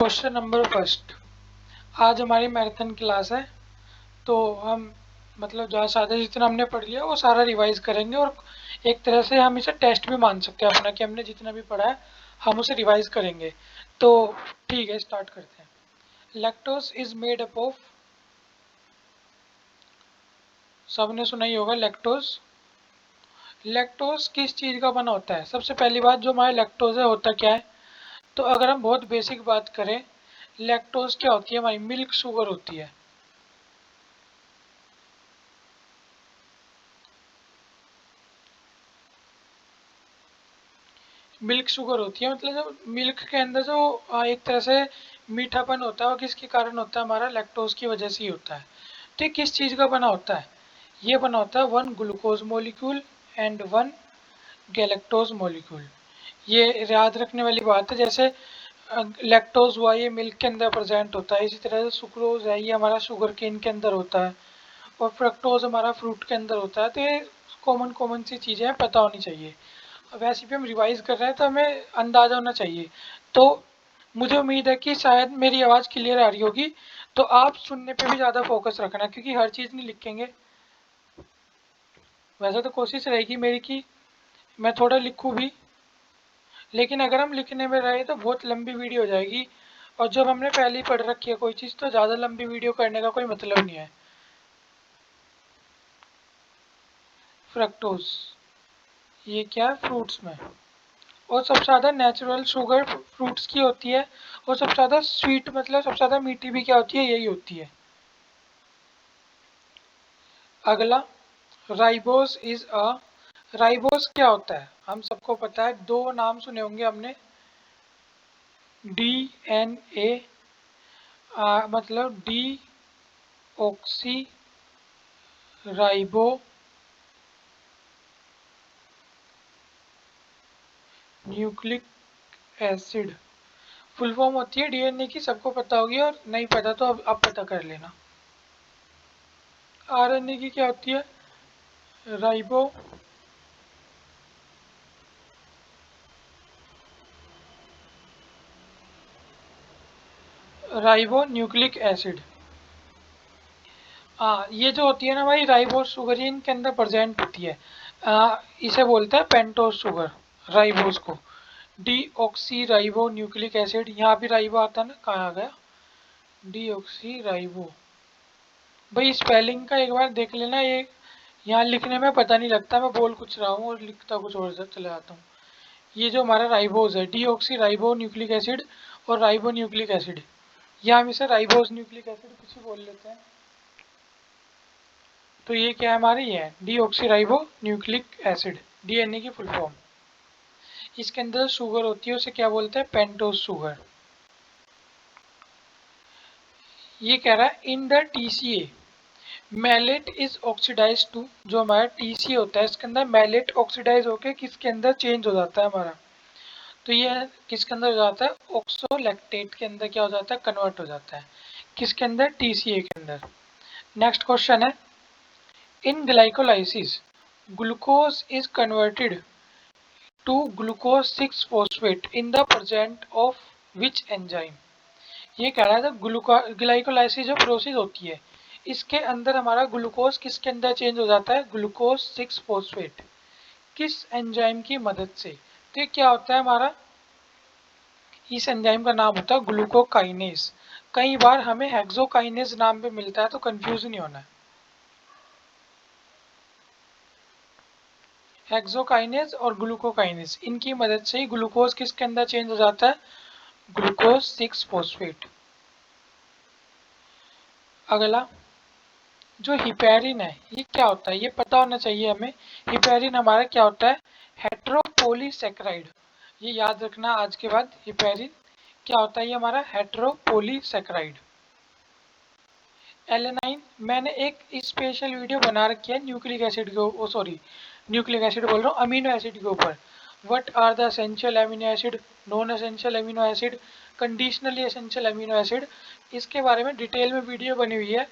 Question number first. आज हमारी marathon class है, तो हम ज़्यादा सादा जितना हमने पढ़ लिया वो सारा रिवाइज करेंगे और एक तरह से हम इसे टेस्ट भी मान सकते हैं अपना कि हमने जितना भी पढ़ा है हम उसे रिवाइज करेंगे। तो ठीक है, स्टार्ट करते हैं। Lactose is made up of, सबने सुना ही होगा लैक्टोज। लैक्टोज किस चीज़ का बना होता है? सबसे पहली बात, जो हमारा लैक्टोज है होता क्या है? तो अगर हम बहुत बेसिक बात करें, लैक्टोज क्या होती है? हमारी मिल्क शुगर होती है। मिल्क शुगर होती है, मतलब जो मिल्क के अंदर जो एक तरह से मीठापन होता है वो किसके कारण होता है? हमारा लैक्टोज की वजह से ही होता है। तो ये किस चीज़ का बना होता है? ये बना होता है one glucose molecule and one galactose molecule. ये याद रखने वाली बात है। जैसे लैक्टोज हुआ ये मिल्क के अंदर प्रेजेंट होता है, इसी तरह से सुक्रोज है ये हमारा शुगर केन के अंदर होता है, और फ्रक्टोज हमारा फ्रूट के अंदर होता है। तो ये कॉमन कॉमन सी चीज़ें हैं, पता होनी चाहिए। वैसे भी हम रिवाइज कर रहे हैं तो हमें अंदाजा होना चाहिए। तो मुझे उम्मीद है कि शायद मेरी आवाज़ क्लियर आ रही होगी। तो आप सुनने पे भी ज़्यादा फोकस रखना, क्योंकि हर चीज़ नहीं लिखेंगे। वैसे तो कोशिश रहेगी मेरी कि मैं थोड़ा लिखूँ भी, लेकिन अगर हम लिखने में रहे तो बहुत लंबी वीडियो हो जाएगी। और जब हमने पहले ही पढ़ रखी है कोई चीज़, तो ज़्यादा लंबी वीडियो करने का कोई मतलब नहीं है। फ्रक्टोज ये क्या है? फ्रूट्स में। और सबसे ज़्यादा नेचुरल शुगर फ्रूट्स की होती है, और सबसे ज़्यादा स्वीट मतलब सबसे ज़्यादा मीठी भी क्या होती है? यही होती है। अगला, राइबोस इज अ, राइबोस क्या होता है? हम सबको पता है, दो नाम सुने होंगे हमने, डीएनए, मतलब D oxy ribo nucleic acid. Full form होती है डीएनए की, सबको पता होगी, और नहीं पता तो अब पता कर लेना। आरएनए की क्या होती है? Ribo ribo nucleic acid. हाँ, ये जो होती है ना भाई, राइबोस शुगर, ये इनके अंदर प्रेजेंट होती है। इसे बोलते हैं पेंटोज शुगर, राइबोस को। D oxy ribo nucleic acid, यहाँ भी राइबो आता है ना, कहाँ आ गया? D oxy ribo. भाई स्पेलिंग का एक बार देख लेना, ये यहाँ लिखने में पता नहीं लगता, मैं बोल कुछ रहा हूँ और लिखता कुछ और चले जाता हूँ। ये जो हमारा राइबोज है, D oxy ribo nucleic acid और राइबो न्यूक्लिक एसिड, या हम इसे राइबोज न्यूक्लिक एसिड कुछ भी बोल लेते हैं। तो ये क्या है हमारी? ये डीऑक्सीराइबो न्यूक्लिक एसिड, डीएनए की फुल फॉर्म। इसके अंदर शुगर होती है, उसे क्या बोलते हैं? Pentose sugar. ये कह रहा है in the TCA malate is oxidize to, जो हमारा टीसीए होता है इसके अंदर मैलेट ऑक्सीडाइज होके किसके अंदर चेंज हो जाता है हमारा? तो ये किसके अंदर हो जाता है? ऑक्सोलैक्टेट के अंदर क्या हो जाता है? कन्वर्ट हो जाता है। किसके अंदर? टीसीए के अंदर। नेक्स्ट क्वेश्चन है, in glycolysis glucose is converted to glucose 6 phosphate in the presence of which enzyme? ये कह रहा है था ग्लाइकोलाइसिस जो प्रोसेस होती है, इसके अंदर हमारा ग्लूकोज किसके अंदर चेंज हो जाता है? Glucose 6 phosphate. किस एंजाइम की मदद से? तो ये क्या होता है हमारा? इस एंजाइम का नाम होता है ग्लूकोकाइनेज। कई बार हमें हेक्सोकाइनेज नाम पे मिलता है, तो कंफ्यूज नहीं होना है। हेक्सोकाइनेज और ग्लूकोकाइनेज, इनकी मदद से ही ग्लूकोज किसके अंदर चेंज हो जाता है? Glucose 6 phosphate. अगला, जो हिपैरिन है ये क्या होता है? ये पता होना चाहिए हमें। हिपैरिन हमारा क्या होता है? हेट्रोपोलीसैकेराइड। ये याद रखना आज के बाद, हिपैरिन क्या होता है? ये हमारा हेट्रोपोलीसैकेराइड। एलेनाइन, मैंने एक स्पेशल वीडियो बना रखी है न्यूक्लिक एसिड के, सॉरी न्यूक्लिक एसिड बोल रहा हूँ, अमीनो एसिड के ऊपर। What are the essential amino acid, non essential amino acid, conditionally essential amino acid, इसके बारे में डिटेल में वीडियो बनी हुई है।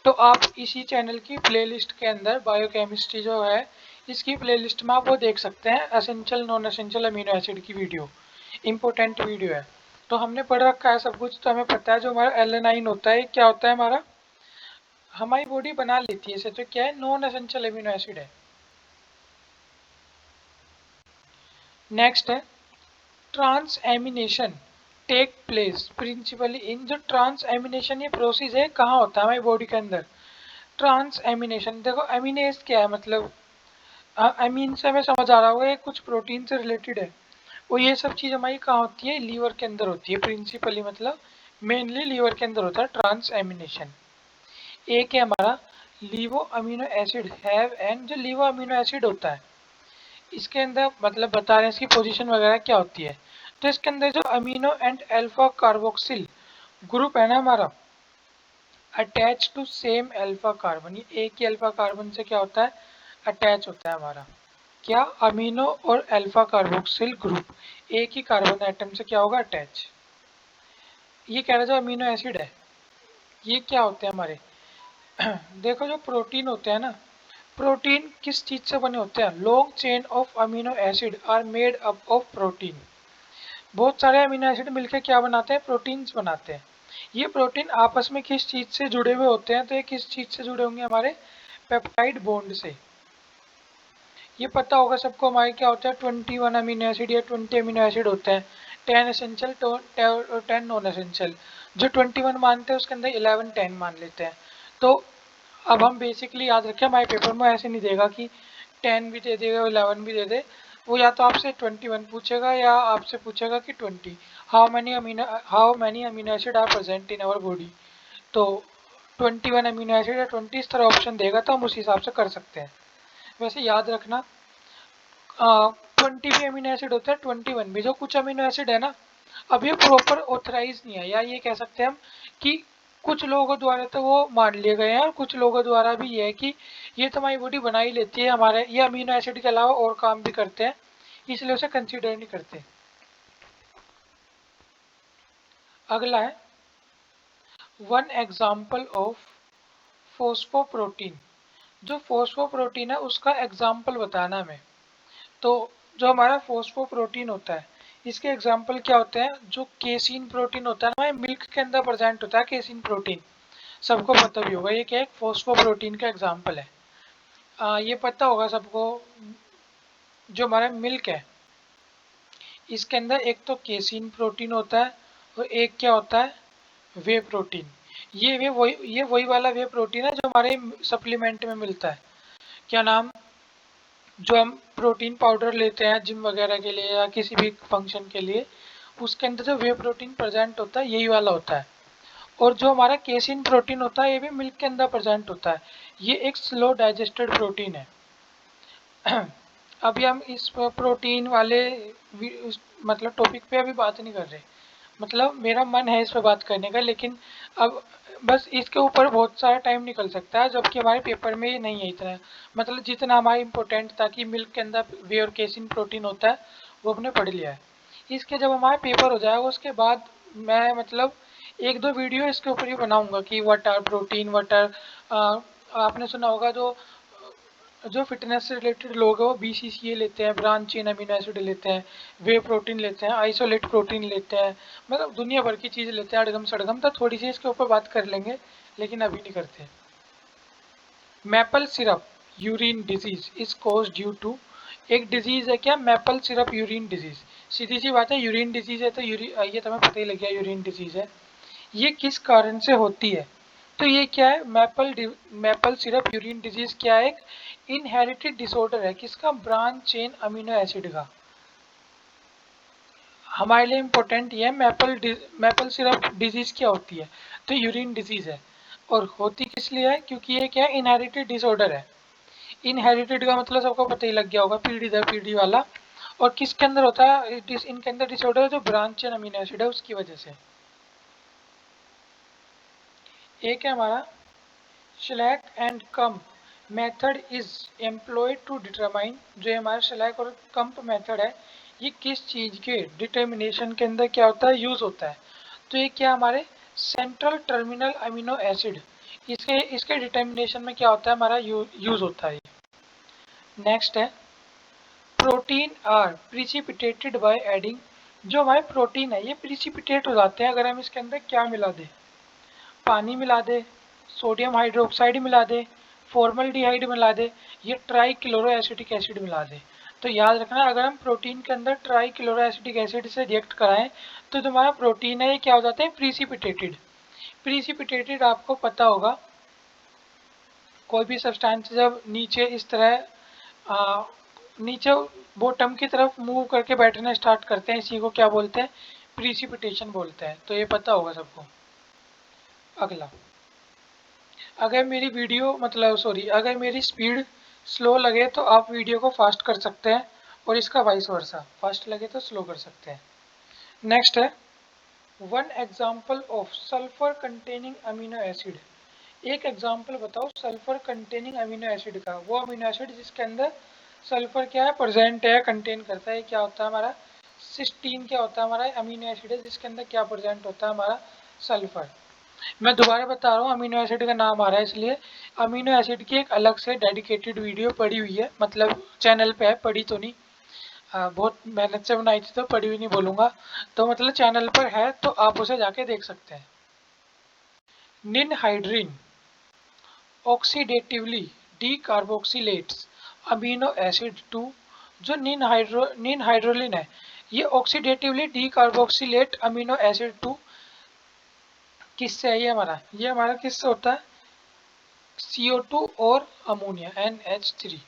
तो आप इसी चैनल की प्लेलिस्ट के अंदर बायोकेमिस्ट्री जो है, इसकी प्लेलिस्ट में आप वो देख सकते हैं, essential non essential amino acid की वीडियो, इम्पोर्टेंट वीडियो है। तो हमने पढ़ रखा है सब कुछ, तो हमें पता है जो हमारा एलेनाइन होता है क्या होता है हमारा, हमारी बॉडी बना लेती है इसे, तो क्या है, नॉन एसेंशियल अमीनो एसिड है। नेक्स्ट है transamination take place principally in, जो ट्रांस एमिनेशन ये प्रोसेस है कहाँ होता है हमारी बॉडी के अंदर। ट्रांस एमिनेशन देखो, एमिनेस क्या है मतलब, अमीन से हमें समझ आ रहा होगा ये कुछ प्रोटीन से रिलेटेड है। वो ये सब चीज़ हमारी कहाँ होती है, लीवर के अंदर होती है प्रिंसिपली, मतलब मेनली लीवर के अंदर होता है ट्रांस एमिनेशन। एक है हमारा लीवो अमीनो एसिड हैव एंड, जो लीवो अमीनो एसिड होता है इसके अंदर मतलब बता रहे हैं इसकी पोजीशन वगैरह क्या होती है। तो इसके अंदर जो amino and alpha carboxyl group है ना हमारा, attach to same alpha carbon, ये एक ही अल्फा कार्बन से क्या होता है, अटैच होता है हमारा, क्या, अमीनो और अल्फा कार्बोक्सिल ग्रुप एक ही कार्बन एटम से क्या होगा, अटैच। ये कह रहा जो अमीनो एसिड है ये क्या होते हैं हमारे देखो जो प्रोटीन होते हैं ना, प्रोटीन किस चीज से बने होते हैं, long chain of amino acid are made up of protein. बहुत सारे अमीनो एसिड मिलकर क्या बनाते हैं, प्रोटीन्स बनाते हैं। ये प्रोटीन आपस में किस चीज से जुड़े हुए होते हैं, तो ये किस चीज से जुड़े होंगे, हमारे पेप्टाइड बॉन्ड से। ये पता होगा सबको हमारे क्या होता है, 21 अमीनो एसिड या 20 अमीनो एसिड होते हैं, 10 एसेंशियल 10 नॉन एसेंशियल। जो 21 मानते हैं उसके अंदर 11 10 मान लेते हैं। तो अब हम बेसिकली याद रखें, हमारे पेपर में ऐसे नहीं देगा कि 10 भी दे देगा 11 भी दे दे, वो या तो आपसे 21 पूछेगा या आपसे पूछेगा कि 20 how many amino acid are present in our body. तो 21 अमीनो एसिड या 20 इस तरह ऑप्शन देगा तो हम उस हिसाब से कर सकते हैं। वैसे याद रखना 20 भी अमीनो एसिड होता है, 21 भी, जो कुछ अमीनो एसिड है ना अब ये प्रॉपर ऑथराइज नहीं है, या ये कह सकते हैं हम कि कुछ लोगों द्वारा तो वो मान लिए गए हैं और कुछ लोगों द्वारा भी ये है कि ये तो हमारी बॉडी बना ही लेती है, हमारे ये अमीनो एसिड के अलावा और काम भी करते हैं, इसलिए उसे कंसिडर नहीं करते। अगला है वन एग्जाम्पल ऑफ फोस्फोप्रोटीन, जो फोस्फोप्रोटीन है उसका एग्जाम्पल बताना हमें। तो जो हमारा फोस्फोप्रोटीन होता है इसके एग्जाम्पल क्या होते हैं, जो केसीन प्रोटीन होता है हमारे मिल्क के अंदर प्रेजेंट होता है, केसीन प्रोटीन सबको पता भी होगा, ये क्या एक फोस्फोप्रोटीन का एग्जाम्पल है। ये पता होगा सबको, जो हमारा मिल्क है इसके अंदर एक तो केसीन प्रोटीन होता है और एक क्या होता है, वे प्रोटीन। ये वही वाला वे प्रोटीन है जो हमारे सप्लीमेंट में मिलता है, क्या नाम, जो हम प्रोटीन पाउडर लेते हैं जिम वगैरह के लिए या किसी भी फंक्शन के लिए, उसके अंदर जो वे प्रोटीन प्रेजेंट होता है यही वाला होता है। और जो हमारा केसिन प्रोटीन होता है ये भी मिल्क के अंदर प्रेजेंट होता है, ये एक स्लो डाइजेस्टेड प्रोटीन है। अभी हम इस प्रोटीन वाले मतलब टॉपिक पे अभी बात नहीं कर रहे, मतलब मेरा मन है इस पे बात करने का, लेकिन अब बस इसके ऊपर बहुत सारा टाइम निकल सकता है जबकि हमारे पेपर में ये नहीं है इतना, मतलब जितना हमारा इम्पोर्टेंट था कि मिल्क के अंदर वे और केसिन प्रोटीन होता है वो हमने पढ़ लिया है। इसके जब हमारा पेपर हो जाएगा उसके बाद मैं मतलब एक दो वीडियो इसके ऊपर ही बनाऊंगा कि what are protein, what are, आपने सुना होगा जो फिटनेस से रिलेटेड लोग हैं वो BCCA लेते हैं, ब्रांच चेन अमीनो एसिड लेते हैं, वे प्रोटीन लेते हैं, आइसोलेट प्रोटीन लेते हैं, मतलब दुनिया भर की चीज़ लेते हैं अड़गम सड़गम, तो थोड़ी सी इसके ऊपर बात कर लेंगे लेकिन अभी नहीं करते। Maple syrup urine disease is cause due to, एक डिजीज है क्या, मैपल सिरप यूरिन डिजीज, सीधी सी बात है यूरिन डिजीज है तो ये तो हमें पता ही लग गया यूरिन डिजीज है। ये किस कारण से होती है, तो ये क्या है, मैपल सिरप यूरिन डिजीज क्या है, एक इनहेरिटेड डिसऑर्डर है किसका, ब्रांच चेन अमीनो एसिड का। हमारे लिए इम्पोर्टेंट ये है मैपल सिरप डिजीज क्या होती है, तो यूरिन डिजीज है। और होती किस लिए है, क्योंकि ये क्या है, इनहेरिटेड डिसऑर्डर है। इनहेरिटेड का मतलब सबको पता ही लग गया होगा, पीढ़ी दर पीढ़ी वाला। और किसके अंदर होता है, इनके अंदर डिसऑर्डर जो ब्रांच चेन अमीनो एसिड है उसकी वजह से। एक है हमारा shellac and camp method is employed to determine, जो हमारा शेलैक और कम्प मेथड है ये किस चीज़ के डिटर्मिनेशन के अंदर क्या होता है, यूज़ होता है। तो ये क्या हमारे सेंट्रल टर्मिनल अमीनो एसिड, इसके इसके डिटर्मिनेशन में क्या होता है हमारा यूज़ होता है। नेक्स्ट है protein are precipitated by adding जो हमारे प्रोटीन है ये प्रिसिपिटेट हो जाते हैं अगर हम इसके अंदर क्या मिला दें, पानी मिला दे, सोडियम हाइड्रोक्साइड मिला दे, फॉर्मल्डिहाइड मिला दे, ये ट्राई क्लोरो एसिटिक एसिड मिला दे। तो याद रखना अगर हम प्रोटीन के अंदर ट्राई क्लोरो एसिटिक एसिड से रिएक्ट कराएं तो तुम्हारा प्रोटीन है ये क्या हो जाता है, प्रिसिपिटेटेड। प्रिसिपिटेटेड आपको पता होगा, कोई भी सब्सटेंस जब नीचे इस तरह नीचे बॉटम की तरफ मूव करके बैठना स्टार्ट करते हैं, इसी को क्या बोलते हैं, प्रिसिपिटेशन बोलते हैं। तो ये पता होगा सबको। अगला, अगर मेरी वीडियो मतलब सॉरी अगर मेरी स्पीड स्लो लगे तो आप वीडियो को फास्ट कर सकते हैं, और इसका वाइस वर्सा, फास्ट लगे तो स्लो कर सकते हैं। नेक्स्ट है one example of sulphur containing amino acid. एक एग्जाम्पल बताओ सल्फर कंटेनिंग अमीनो एसिड का, वो अमीनो एसिड जिसके अंदर सल्फर क्या है, प्रेजेंट है, कंटेन करता है। क्या होता है हमारा, सिस्टीन। क्या होता है हमारा, अमीनो एसिड है जिसके अंदर क्या प्रेजेंट होता है, हमारा सल्फर। मैं दोबारा बता रहा हूँ, अमीनो एसिड का नाम आ रहा है इसलिए। अमीनो एसिड की एक अलग से डेडिकेटेड वीडियो पड़ी हुई है, मतलब चैनल पे है, पड़ी तो नहीं, बहुत मेहनत से बनाई थी तो पड़ी हुई नहीं बोलूँगा, तो मतलब चैनल पर है तो आप उसे जाके देख सकते हैं। Ninhydrin ऑक्सीडेटिवली डीकार्बोक्सिलेट्स amino acid to. जो निनहाइड्रोलिन है ये ऑक्सीडेटिवली डीकार्बोक्सिलेट अमीनो एसिड टू किससे है, ये हमारा किससे होता है, CO2 और ammonia NH3।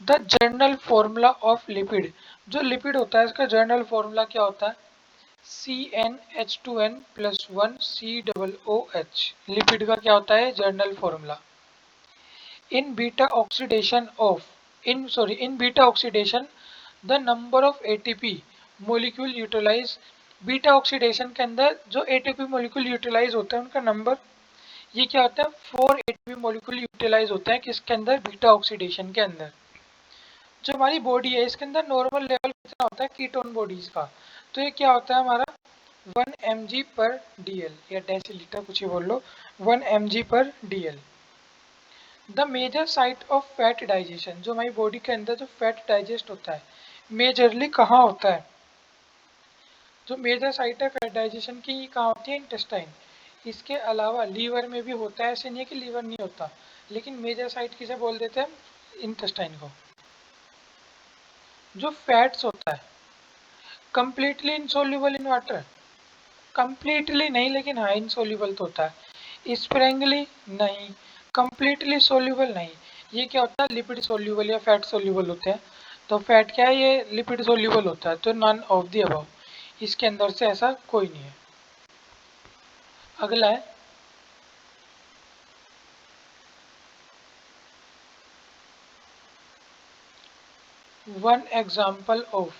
The journal formula of lipid, जो लिपिड होता है इसका जर्नल फॉर्मूला क्या होता है, CnH2n+1COOH। लिपिड का क्या होता है general formula. In beta oxidation of in beta oxidation the number of ATP molecule utilize. Beta oxidation के अंदर जो ATP मोलिक्यूल यूटिलाइज होता है उनका नंबर, ये क्या होता है, 4 ATP मोलिक्यूल यूटिलाइज होता है किसके अंदर, बीटा ऑक्सीडेशन के अंदर। जो हमारी बॉडी है इसके अंदर नॉर्मल लेवल कितना होता है कीटोन बॉडीज का, तो ये क्या होता है हमारा 1 mg/dl या डेसीलीटर कुछ ही बोल लो, 1 mg/dl। The major site of fat digestion, जो हमारी बॉडी के अंदर जो फैट डाइजेस्ट होता है मेजरली कहाँ होता है, जो मेजर साइट है फैट डाइजेशन की कहाँ होती है, इंटेस्टाइन। इसके अलावा लीवर में भी होता है, ऐसे नहीं है कि लीवर नहीं होता, लेकिन मेजर साइट किसे बोल देते हैं, इंटेस्टाइन को। जो फैट्स होता है completely insoluble in water, completely नहीं लेकिन हाँ इनसोल्यूबल तो होता है, स्प्रेंगली नहीं, कंप्लीटली सोल्यूबल नहीं। ये क्या होता है, लिपिड सोल्यूबल या फैट सोल्यूबल होते हैं। तो फैट क्या है, ये लिपिड सोल्यूबल होता है, तो नन ऑफ द अबव, इसके अंदर से ऐसा कोई नहीं है। अगला है one example of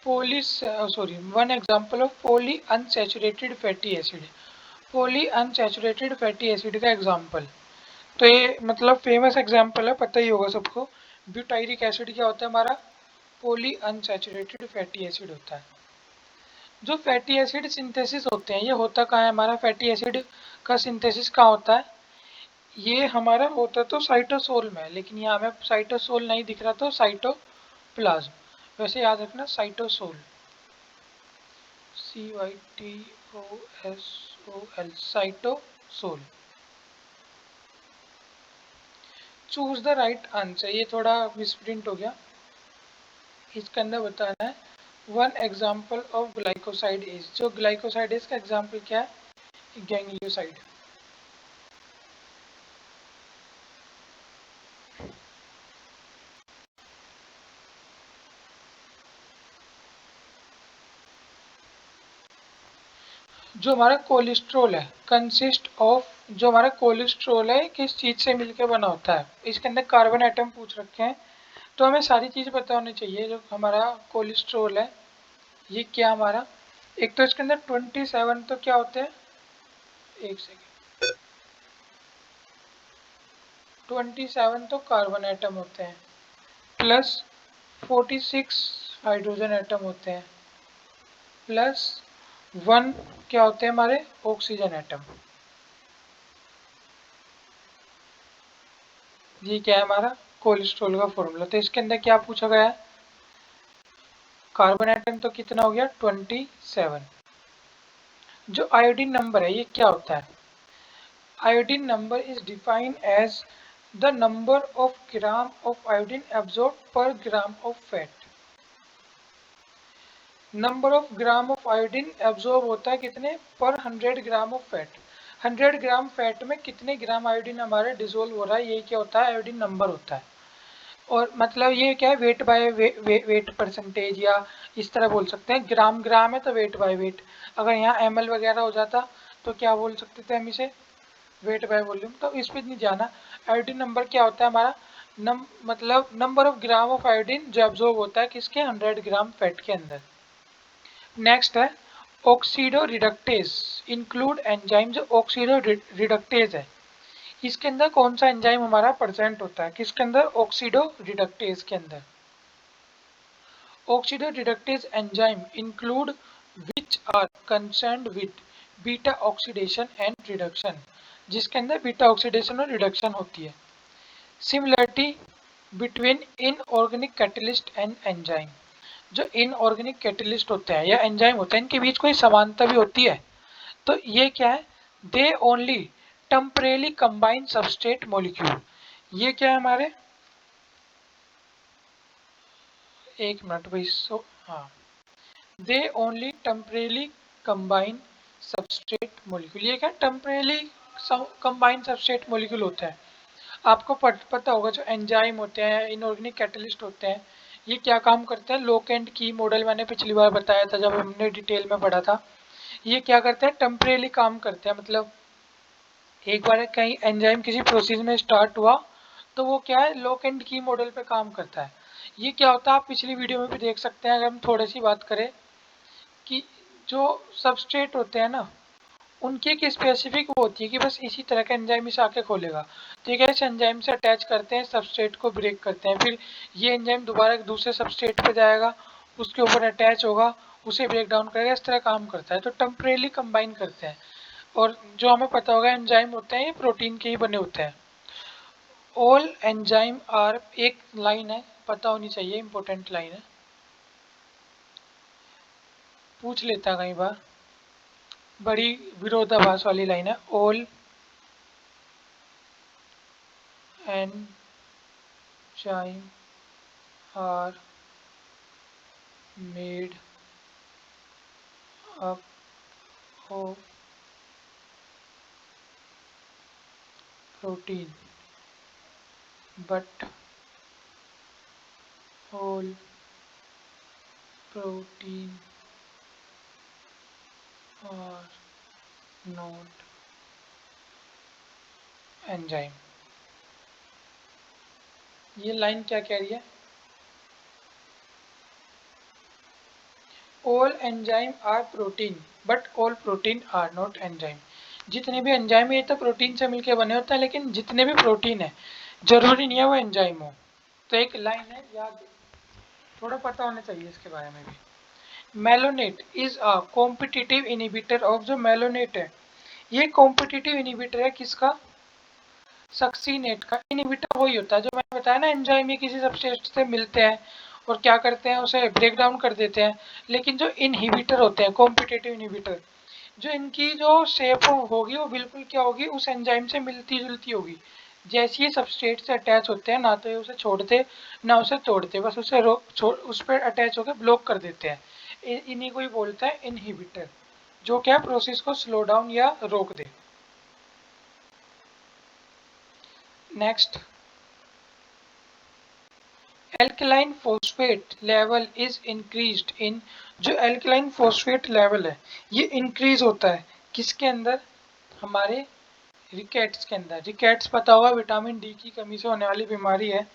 one example of poly unsaturated fatty acid. Poly unsaturated fatty acid का एग्जाम्पल, तो ये मतलब फेमस एग्जाम्पल है, पता ही होगा सबको। ब्यूटायरिक एसिड क्या होता है हमारा, पॉली अनसैचुरेटेड फैटी एसिड होता है। जो फैटी एसिड सिंथेसिस होते हैं ये होता कहाँ है, हमारा फैटी एसिड का सिंथेसिस कहाँ होता है, ये हमारा होता तो साइटोसोल में, लेकिन यहाँ हमें साइटोसोल नहीं दिख रहा तो साइटोप्लाज्म। वैसे याद रखना cytosol, CYTOSOL, cytosol. Choose the right answer, ये थोड़ा मिसप्रिंट हो गया, इसके अंदर बताना है one example of glycoside is. जो ग्लाइकोसाइड इसका एग्जाम्पल क्या है, गैंग्लियोसाइड। जो हमारा कोलेस्ट्रोल है कंसिस्ट ऑफ, जो हमारा कोलेस्ट्रोल है किस चीज से मिलकर बना होता है, इसके अंदर कार्बन एटम पूछ रखे हैं, तो हमें सारी चीज पता होनी चाहिए। जो हमारा कोलेस्ट्रोल है ये क्या हमारा, एक तो इसके अंदर 27 तो क्या होते हैं, एक सेकेंड, 27 तो कार्बन एटम होते हैं, प्लस 46 हाइड्रोजन एटम होते हैं, प्लस 1 क्या होते हैं हमारे ऑक्सीजन एटम। ये क्या है हमारा कोलेस्ट्रॉल का फॉर्मूला। तो इसके अंदर क्या पूछा गया है, कार्बन एटम तो कितना हो गया 27। जो आयोडीन नंबर है ये क्या होता है? Iodine number is defined as the number of gram of iodine absorb per gram of fat. Number of gram of iodine absorb होता है कितने per 100 gram of fat. 100 gram fat में कितने ग्राम आयोडीन हमारे डिसोल्व हो रहा है, ये क्या होता है? आयोडीन नंबर होता है। और मतलब ये क्या है? वेट बाय वेट परसेंटेज, या इस तरह बोल सकते हैं। ग्राम ग्राम है तो वेट बाय वेट। अगर यहाँ ml वगैरह हो जाता तो क्या बोल सकते थे हम इसे? Weight by volume. तो इस पे नहीं जाना। आयोडीन नंबर क्या होता है हमारा? मतलब number of gram of iodine जो एब्जॉर्ब होता है किसके? 100 ग्राम फैट के अंदर। नेक्स्ट है ऑक्सीडो रिडक्टेज इंक्लूड एंजाइम। जो ऑक्सीडो रिडक्टेज है इसके अंदर कौन सा एंजाइम हमारा प्रेजेंट होता है? किसके अंदर? ऑक्सीडो रिडक्टेज के अंदर। Oxido reductase enzyme include which are concerned with beta oxidation and reduction, जिसके अंदर बीटा ऑक्सीडेशन और रिडक्शन होती है। Similarity between inorganic catalyst and enzyme. जो इनऑर्गेनिक कैटलिस्ट होते हैं या एंजाइम होते हैं इनके बीच कोई समानता भी होती है। तो ये क्या है? They only temporarily combine substrate molecule. ये क्या है हमारे? एक मिनट भाई। हाँ, they only temporarily combine substrate molecule. ये क्या? टेम्परेली कंबाइन सबस्ट्रेट मॉलिक्यूल होता है। आपको पता होगा जो एंजाइम होते हैं, इनऑर्गेनिक कैटलिस्ट होते हैं, ये क्या काम करते हैं? लॉक एंड की मॉडल मैंने पिछली बार बताया था जब हमने डिटेल में पढ़ा था। ये क्या करते हैं? टेम्परेली काम करते हैं। मतलब एक बार कहीं एंजाइम किसी प्रोसेस में स्टार्ट हुआ तो वो क्या है? लॉक एंड की मॉडल पे काम करता है। ये क्या होता है आप पिछली वीडियो में भी देख सकते हैं। अगर हम थोड़ी सी बात करें कि जो सबस्ट्रेट होते हैं ना उनकी एक स्पेसिफिक वो होती है कि बस इसी तरह का एंजाइम इसे आके खोलेगा। ठीक है, इस एंजाइम से अटैच करते हैं, सबस्ट्रेट को ब्रेक करते हैं, फिर ये एंजाइम दोबारा एक दूसरे सबस्ट्रेट पे जाएगा, उसके ऊपर अटैच होगा, उसे ब्रेक डाउन करेगा। इस तरह काम करता है। तो टेम्परेली कंबाइन करते हैं। और जो हमें पता होगा एंजाइम होते हैं ये प्रोटीन के ही बने होते हैं। ऑल एंजाइम आर, एक लाइन है पता होनी चाहिए, इंपॉर्टेंट लाइन है, पूछ लेता कई बार, बड़ी विरोधाभास वाली लाइन है। All enzyme are made up of protein, but all protein are not enzyme। ये लाइन क्या कह रही है? All enzyme are protein but all protein are not enzyme. जितने भी एंजाइम है ये तो प्रोटीन से मिलकर बने होते हैं, लेकिन जितने भी प्रोटीन है जरूरी नहीं है वो एंजाइम हो। तो एक लाइन है, याद थोड़ा पता होना चाहिए इसके बारे में भी। Malonate is a competitive inhibitor of. जो मेलोनेट है ये कॉम्पिटिटिव इनिबिटर है किसका? सक्सीनेट का। इनिबिटर वही होता है जो मैंने बताया ना, एंजाइम ये किसी सबस्ट्रेट से मिलते हैं और क्या करते हैं? उसे ब्रेक डाउन कर देते हैं। लेकिन जो इनहिबिटर होते हैं, कॉम्पिटिटिव इनिबिटर, जो इनकी जो शेप होगी वो बिल्कुल क्या होगी? उस एंजाइम से मिलती जुलती होगी। जैसे ये सबस्ट्रेट से अटैच होते हैं ना तो ये उसे छोड़ते ना उसे तोड़ते, बस उसे उस पर अटैच होकर ब्लॉक कर देते हैं। इन्हीं को ही बोलता है इनहिबिटर, जो क्या प्रोसेस को स्लो डाउन या रोक दे। Next, alkaline phosphate level is increased in. जो एल्कलाइन फॉस्फेट लेवल है ये इंक्रीज होता है किसके अंदर? हमारे रिकेट्स के अंदर। रिकेट्स पता होगा विटामिन डी की कमी से होने वाली बीमारी है।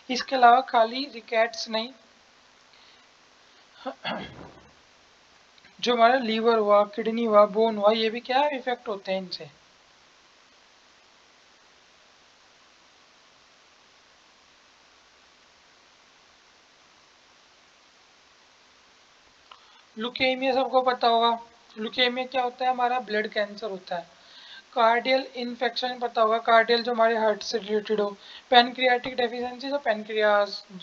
इसके अलावा खाली रिकेट्स नहीं, जो हमारा लीवर हुआ, किडनी हुआ, बोन हुआ, ये भी क्या इफेक्ट होते हैं इनसे। लुकेमिया सबको पता होगा। लुकेमिया क्या होता है? हमारा ब्लड कैंसर होता है। कार्डियल इन्फेक्शन पता होगा, कार्डियल जो हमारे हार्ट से रिलेटेड हो। पैनक्रियाटिक डेफिशिएंसी, जो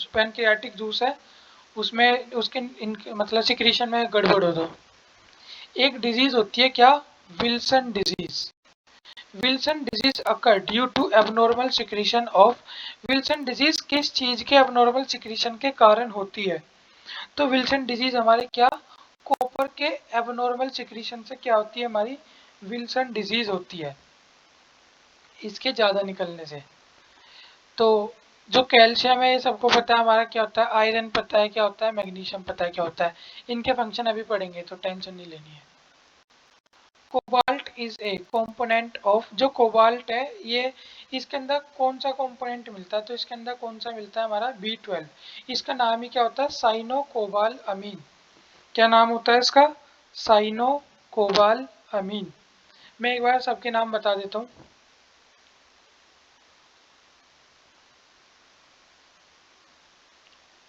पैनक्रियाटिक जूस है उसमें उसके मतलब सिक्रीशन में गड़बड़ हो तो एक डिजीज होती है क्या, Wilson disease. Wilson disease occur due to abnormal secretion of, Wilson disease किस चीज के एबनॉर्मल सिक्रीशन के कारण होती है, तो विल्सन डिजीज हमारे क्या, कॉपर के एबनॉर्मल सिक्रीशन से क्या होती है हमारी, विल्सन डिजीज होती है, इसके ज़्यादा निकलने से। तो जो कैल्शियम है ये सबको पता है हमारा क्या होता है, आयरन पता है क्या होता है, मैग्नीशियम पता है क्या होता है, इनके फंक्शन अभी पढ़ेंगे तो टेंशन नहीं लेनी है। Cobalt is a component of, जो कोबाल्ट है ये इसके अंदर कौन सा कंपोनेंट मिलता है, तो इसके अंदर कौन सा मिलता है हमारा B12। इसका नाम ही क्या होता है, साइनो कोबाल अमीन। क्या नाम होता है इसका, साइनो कोबाल अमीन। मैं एक बार सबके नाम बता देता हूँ।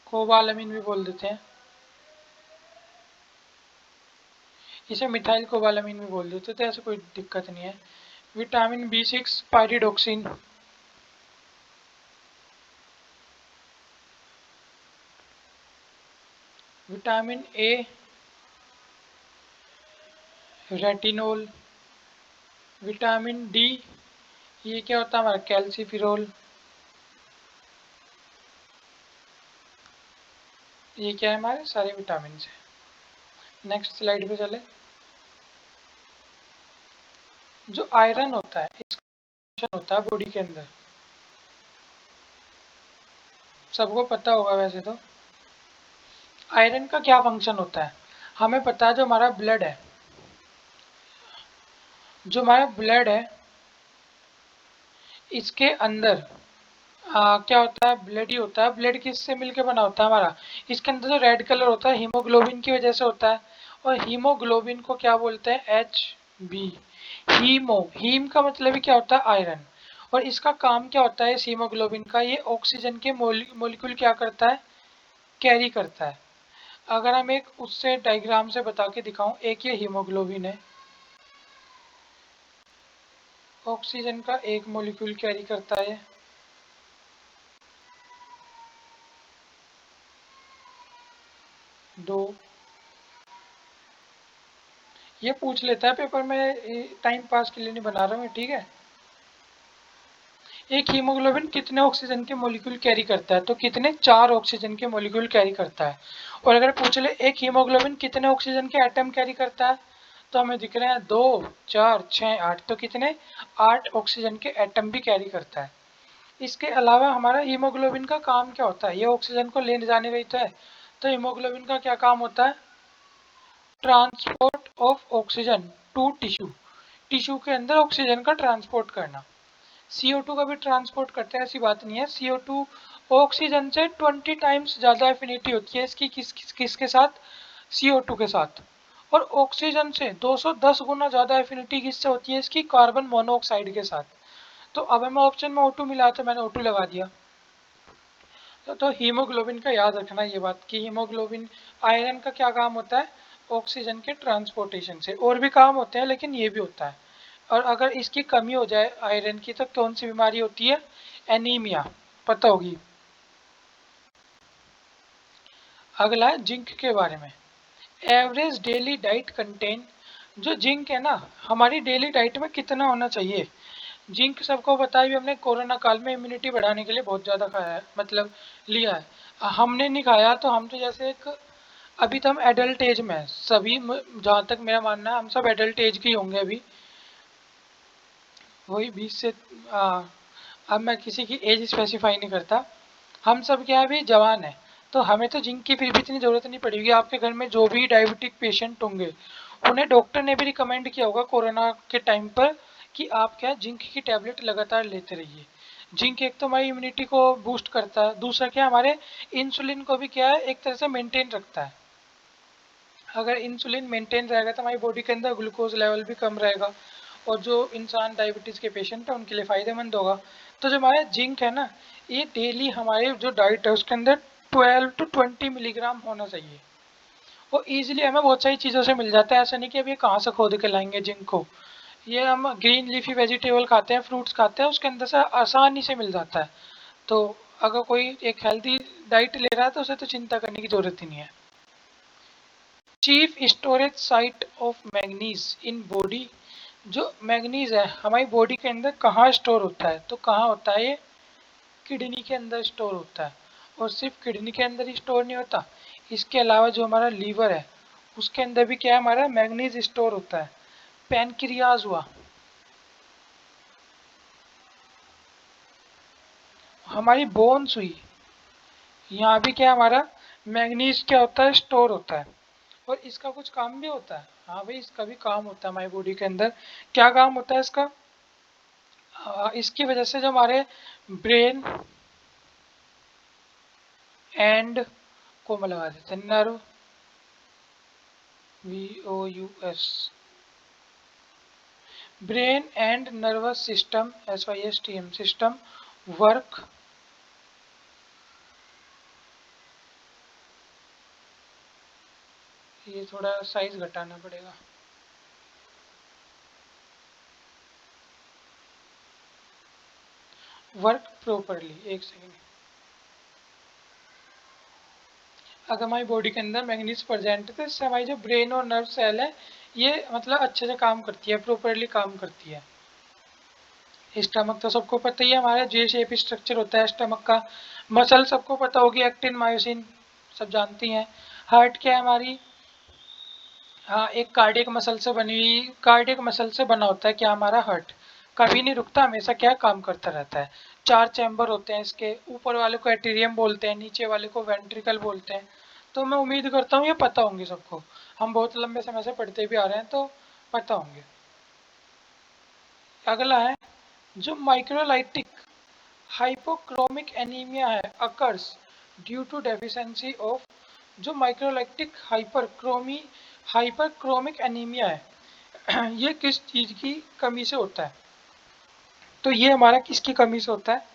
कोबाल अमीन भी बोल देते हैं, इसे मिथाइल कोबालामीन भी बोल देते, तो ऐसे कोई दिक्कत नहीं है। Vitamin B6 pyridoxine, vitamin A retinol, vitamin D ये क्या होता है हमारा, कैल्सीफिरोल। ये क्या है हमारे सारे विटामिन है। नेक्स्ट स्लाइड पे चले। जो आयरन होता है इसका फंक्शन होता है बॉडी के अंदर, सबको पता होगा वैसे तो। आयरन का क्या फंक्शन होता है, हमें पता है जो हमारा ब्लड है, जो हमारा ब्लड है इसके अंदर क्या होता है, ब्लड ही होता है। ब्लड किससे मिलके बना होता है हमारा, इसके अंदर जो रेड कलर होता है हीमोग्लोबिन की वजह से होता है, और हीमोग्लोबिन को क्या बोलते हैं, Hb। हीम का मतलब ही क्या होता है, आयरन। और इसका काम क्या होता है इस हीमोग्लोबिन का, ये ऑक्सीजन के मोलिक्यूल क्या करता है, कैरी करता है। अगर हम एक उससे डायग्राम से बता के दिखाऊं, एक ये हीमोग्लोबिन है, ऑक्सीजन का एक मोलिक्यूल कैरी करता है, दो। ये पूछ लेता है पेपर में, टाइम पास के लिए नहीं बना रहा हूँ ठीक है। एक हीमोग्लोबिन कितने ऑक्सीजन के मॉलिक्यूल कैरी करता है, तो कितने, 4 ऑक्सीजन के मॉलिक्यूल कैरी करता है। और अगर पूछ ले एक हीमोग्लोबिन कितने ऑक्सीजन के एटम कैरी करता है, तो हमें दिख रहे हैं 2, 4, 6, 8, तो कितने, 8 ऑक्सीजन के एटम भी कैरी करता है। इसके अलावा हमारा हीमोग्लोबिन का काम क्या होता है, ये ऑक्सीजन को ले जाने गई तो है, तो हीमोग्लोबिन का क्या काम होता है, transport of oxygen to tissue, tissue के अंदर ऑक्सीजन का ट्रांसपोर्ट करना। CO2 का भी ट्रांसपोर्ट करते हैं, ऐसी बात नहीं है। CO2 ऑक्सीजन से 20 टाइम्स ज़्यादा एफिनिटी होती है इसकी किसके साथ, CO2 के साथ। और ऑक्सीजन से 210 गुना ज़्यादा एफिनिटी किससे होती है इसकी, कार्बन मोनोऑक्साइड के साथ। तो अब हमें ऑप्शन में O2 मिला तो मैंने O2 लगा दिया। तो हीमोग्लोबिन का याद रखना ये बात कि हीमोग्लोबिन, आयरन का क्या काम होता है, ऑक्सीजन के ट्रांसपोर्टेशन से। और भी काम होते हैं लेकिन ये भी होता है। और अगर इसकी कमी हो जाए आयरन की तो कौन सी बीमारी होती है, एनीमिया, पता होगी। अगला है जिंक के बारे में। एवरेज डेली डाइट कंटेन, जो जिंक है ना हमारी डेली डाइट में कितना होना चाहिए। जिंक सबको पता है, भी हमने कोरोना काल में इम्यूनिटी बढ़ाने के लिए बहुत ज़्यादा खाया है, मतलब लिया है। हमने नहीं खाया तो हम तो जैसे एक, अभी तो हम एडल्ट एज में हैं सभी, जहाँ तक मेरा मानना है हम सब एडल्ट एज के ही होंगे अभी, वही 20 से अब मैं किसी की एज स्पेसिफाई नहीं करता। हम सब क्या अभी जवान है, तो हमें तो जिंक की फिर भी इतनी ज़रूरत नहीं पड़ेगी। आपके घर में जो भी डायबिटिक पेशेंट होंगे उन्हें डॉक्टर ने भी रिकमेंड किया होगा कोरोना के टाइम पर कि आप क्या जिंक की टैबलेट लगातार लेते रहिए। जिंक एक तो हमारी इम्यूनिटी को बूस्ट करता है, दूसरा क्या हमारे इंसुलिन को भी क्या है एक तरह से मेंटेन रखता है। अगर इंसुलिन मेंटेन रहेगा तो हमारी बॉडी के अंदर ग्लूकोज लेवल भी कम रहेगा, और जो इंसान डायबिटीज़ के पेशेंट है उनके लिए फ़ायदेमंद होगा। तो जो हमारा जिंक है ना, ये डेली हमारे जो डाइट है उसके अंदर 12 to 20 मिलीग्राम होना चाहिए। वो ईजिली हमें बहुत सारी चीज़ों से मिल जाता है, ऐसा नहीं कि अभी कहाँ से खोद के लाएंगे जिंक को। ये हम ग्रीन लीफी वेजिटेबल खाते हैं, फ्रूट्स खाते हैं, उसके अंदर से आसानी से मिल जाता है। तो अगर कोई एक हेल्दी डाइट ले रहा है तो उसे तो चिंता करने की जरूरत ही नहीं है। Chief storage site of manganese in body, जो मैग्नीज है हमारी बॉडी के अंदर कहाँ स्टोर होता है, तो कहाँ होता है ये, किडनी के अंदर स्टोर होता है। और सिर्फ किडनी के अंदर ही स्टोर नहीं होता, इसके अलावा जो हमारा लीवर है उसके अंदर भी क्या है, हमारा मैग्नीज स्टोर होता है। पैनक्रियाज हुआ, हमारी बोन्स हुई, यहाँ भी क्या है, हमारा मैग्नीज क्या होता है, स्टोर होता है। और इसका कुछ काम भी होता है, हाँ भाई इसका भी काम होता है हमारी बॉडी के अंदर। क्या काम होता है इसका, इसकी वजह से जो हमारे ब्रेन एंड को मैं लगा देते हैं nerve, VOUS, brain and nervous system, SYSTM system work, ये थोड़ा साइज घटाना पड़ेगा, वर्क प्रॉपरली। एक सेकेंड, अगर हमारी बॉडी के अंदर मैग्नीज प्रेजेंट है तो इससे हमारी जो ब्रेन और नर्व सेल है ये मतलब अच्छे से काम करती है, प्रॉपरली काम करती है। स्टमक तो सबको पता ही है, हमारा जे शेप स्ट्रक्चर होता है स्टमक का। मसल सबको पता होगी, एक्टिन मायोसिन सब जानती हैं। हार्ट क्या है हमारी, हाँ एक कार्डियक मसल से बनी हुई, कार्डियक मसल से बना होता है क्या हमारा हार्ट, कभी नहीं रुकता, हमेशा क्या काम करता रहता है। 4 चैम्बर होते हैं इसके, ऊपर वाले को एट्रियम बोलते हैं, नीचे वाले को वेंट्रिकल बोलते हैं। तो मैं उम्मीद करता हूँ ये पता होंगे सबको, हम बहुत लंबे समय से पढ़ते भी आ रहे हैं तो पता होंगे। अगला है जो माइक्रोलाइटिक हाइपोक्रोमिक एनीमिया है occurs due to deficiency of, जो माइक्रोलाइटिक हाइपरक्रोमिक एनीमिया है ये किस चीज़ की कमी से होता है, तो ये हमारा किसकी कमी से होता है,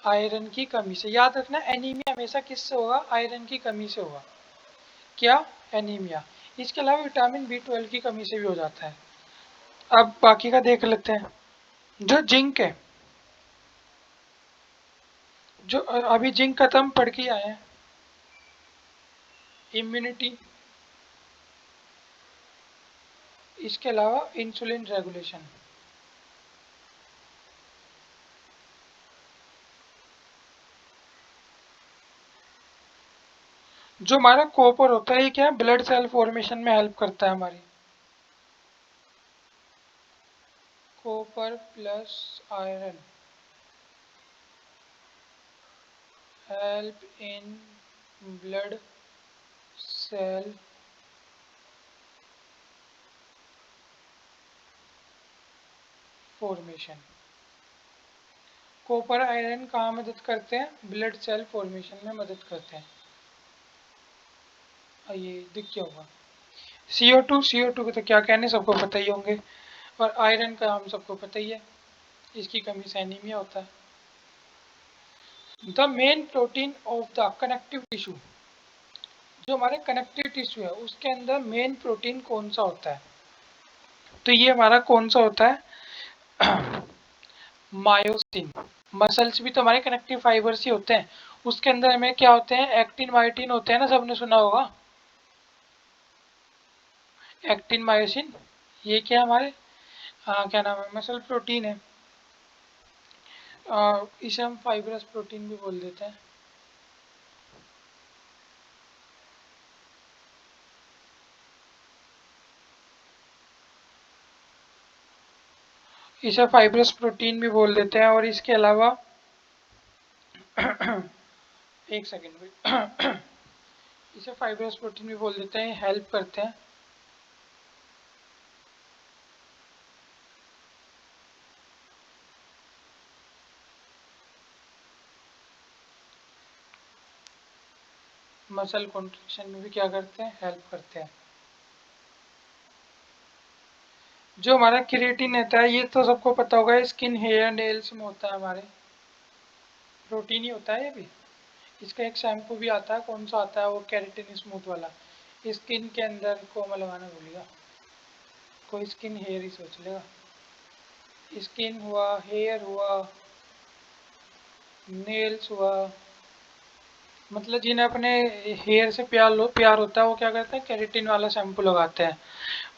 आयरन की कमी से। याद रखना एनीमिया हमेशा किससे होगा, आयरन की कमी से होगा। क्या, एनीमिया। इसके अलावा विटामिन B12 की कमी से भी हो जाता है। अब बाकी का देख लेते हैं। जो जिंक है, जो अभी जिंक खत्म पढ़ के आए हैं, इम्यूनिटी, इसके अलावा इंसुलिन रेगुलेशन। जो हमारा कॉपर होता है ये क्या है, ब्लड सेल फॉर्मेशन में हेल्प करता है हमारी। Copper plus iron help in blood cell formation. Copper iron कहाँ मदद करते हैं, ब्लड सेल फॉर्मेशन में मदद करते हैं। ये दिख क्या होगा, CO2 के तो क्या कहने, सबको पता ही होंगे। और आयरन का हम सबको पता ही है, इसकी कमी से एनीमिया होता है। The main protein of the connective tissue, जो हमारे कनेक्टिव टिश्यू है उसके अंदर मेन प्रोटीन कौन सा होता है, तो ये हमारा कौन सा होता है, मायोसिन। मसल्स भी तो हमारे कनेक्टिव फाइबर्स ही होते हैं, उसके अंदर हमें क्या होते हैं, एक्टिन मायोटिन होते हैं ना, सबने सुना होगा एक्टिन मायोसिन। ये क्या हमारे, हाँ क्या नाम है, मसल प्रोटीन है। इसे हम फाइब्रस प्रोटीन भी बोल देते हैं। इसे फाइब्रस प्रोटीन भी बोल देते हैं। और इसके अलावा एक सेकेंड इसे फाइब्रस प्रोटीन भी बोल देते हैं, हेल्प करते हैं। मसल कॉन्ट्रैक्शन में भी क्या करते हैं, हेल्प करते हैं। जो हमारा क्रिएटिन रहता है ये तो सबको पता होगा, स्किन हेयर नेल्स में होता है हमारे, प्रोटीन ही होता है ये भी। इसका एक शैम्पू भी आता है, कौन सा आता है वो, केराटिन स्मूथ वाला। स्किन के अंदर को मैं लगाना भूलिएगा, कोई स्किन हेयर ही सोच लेगा। स्किन हुआ, हेयर हुआ, नेल्स हुआ, मतलब जिन्हें अपने हेयर से प्यार होता है वो क्या करते हैं, केराटिन वाला शैम्पू लगाते हैं।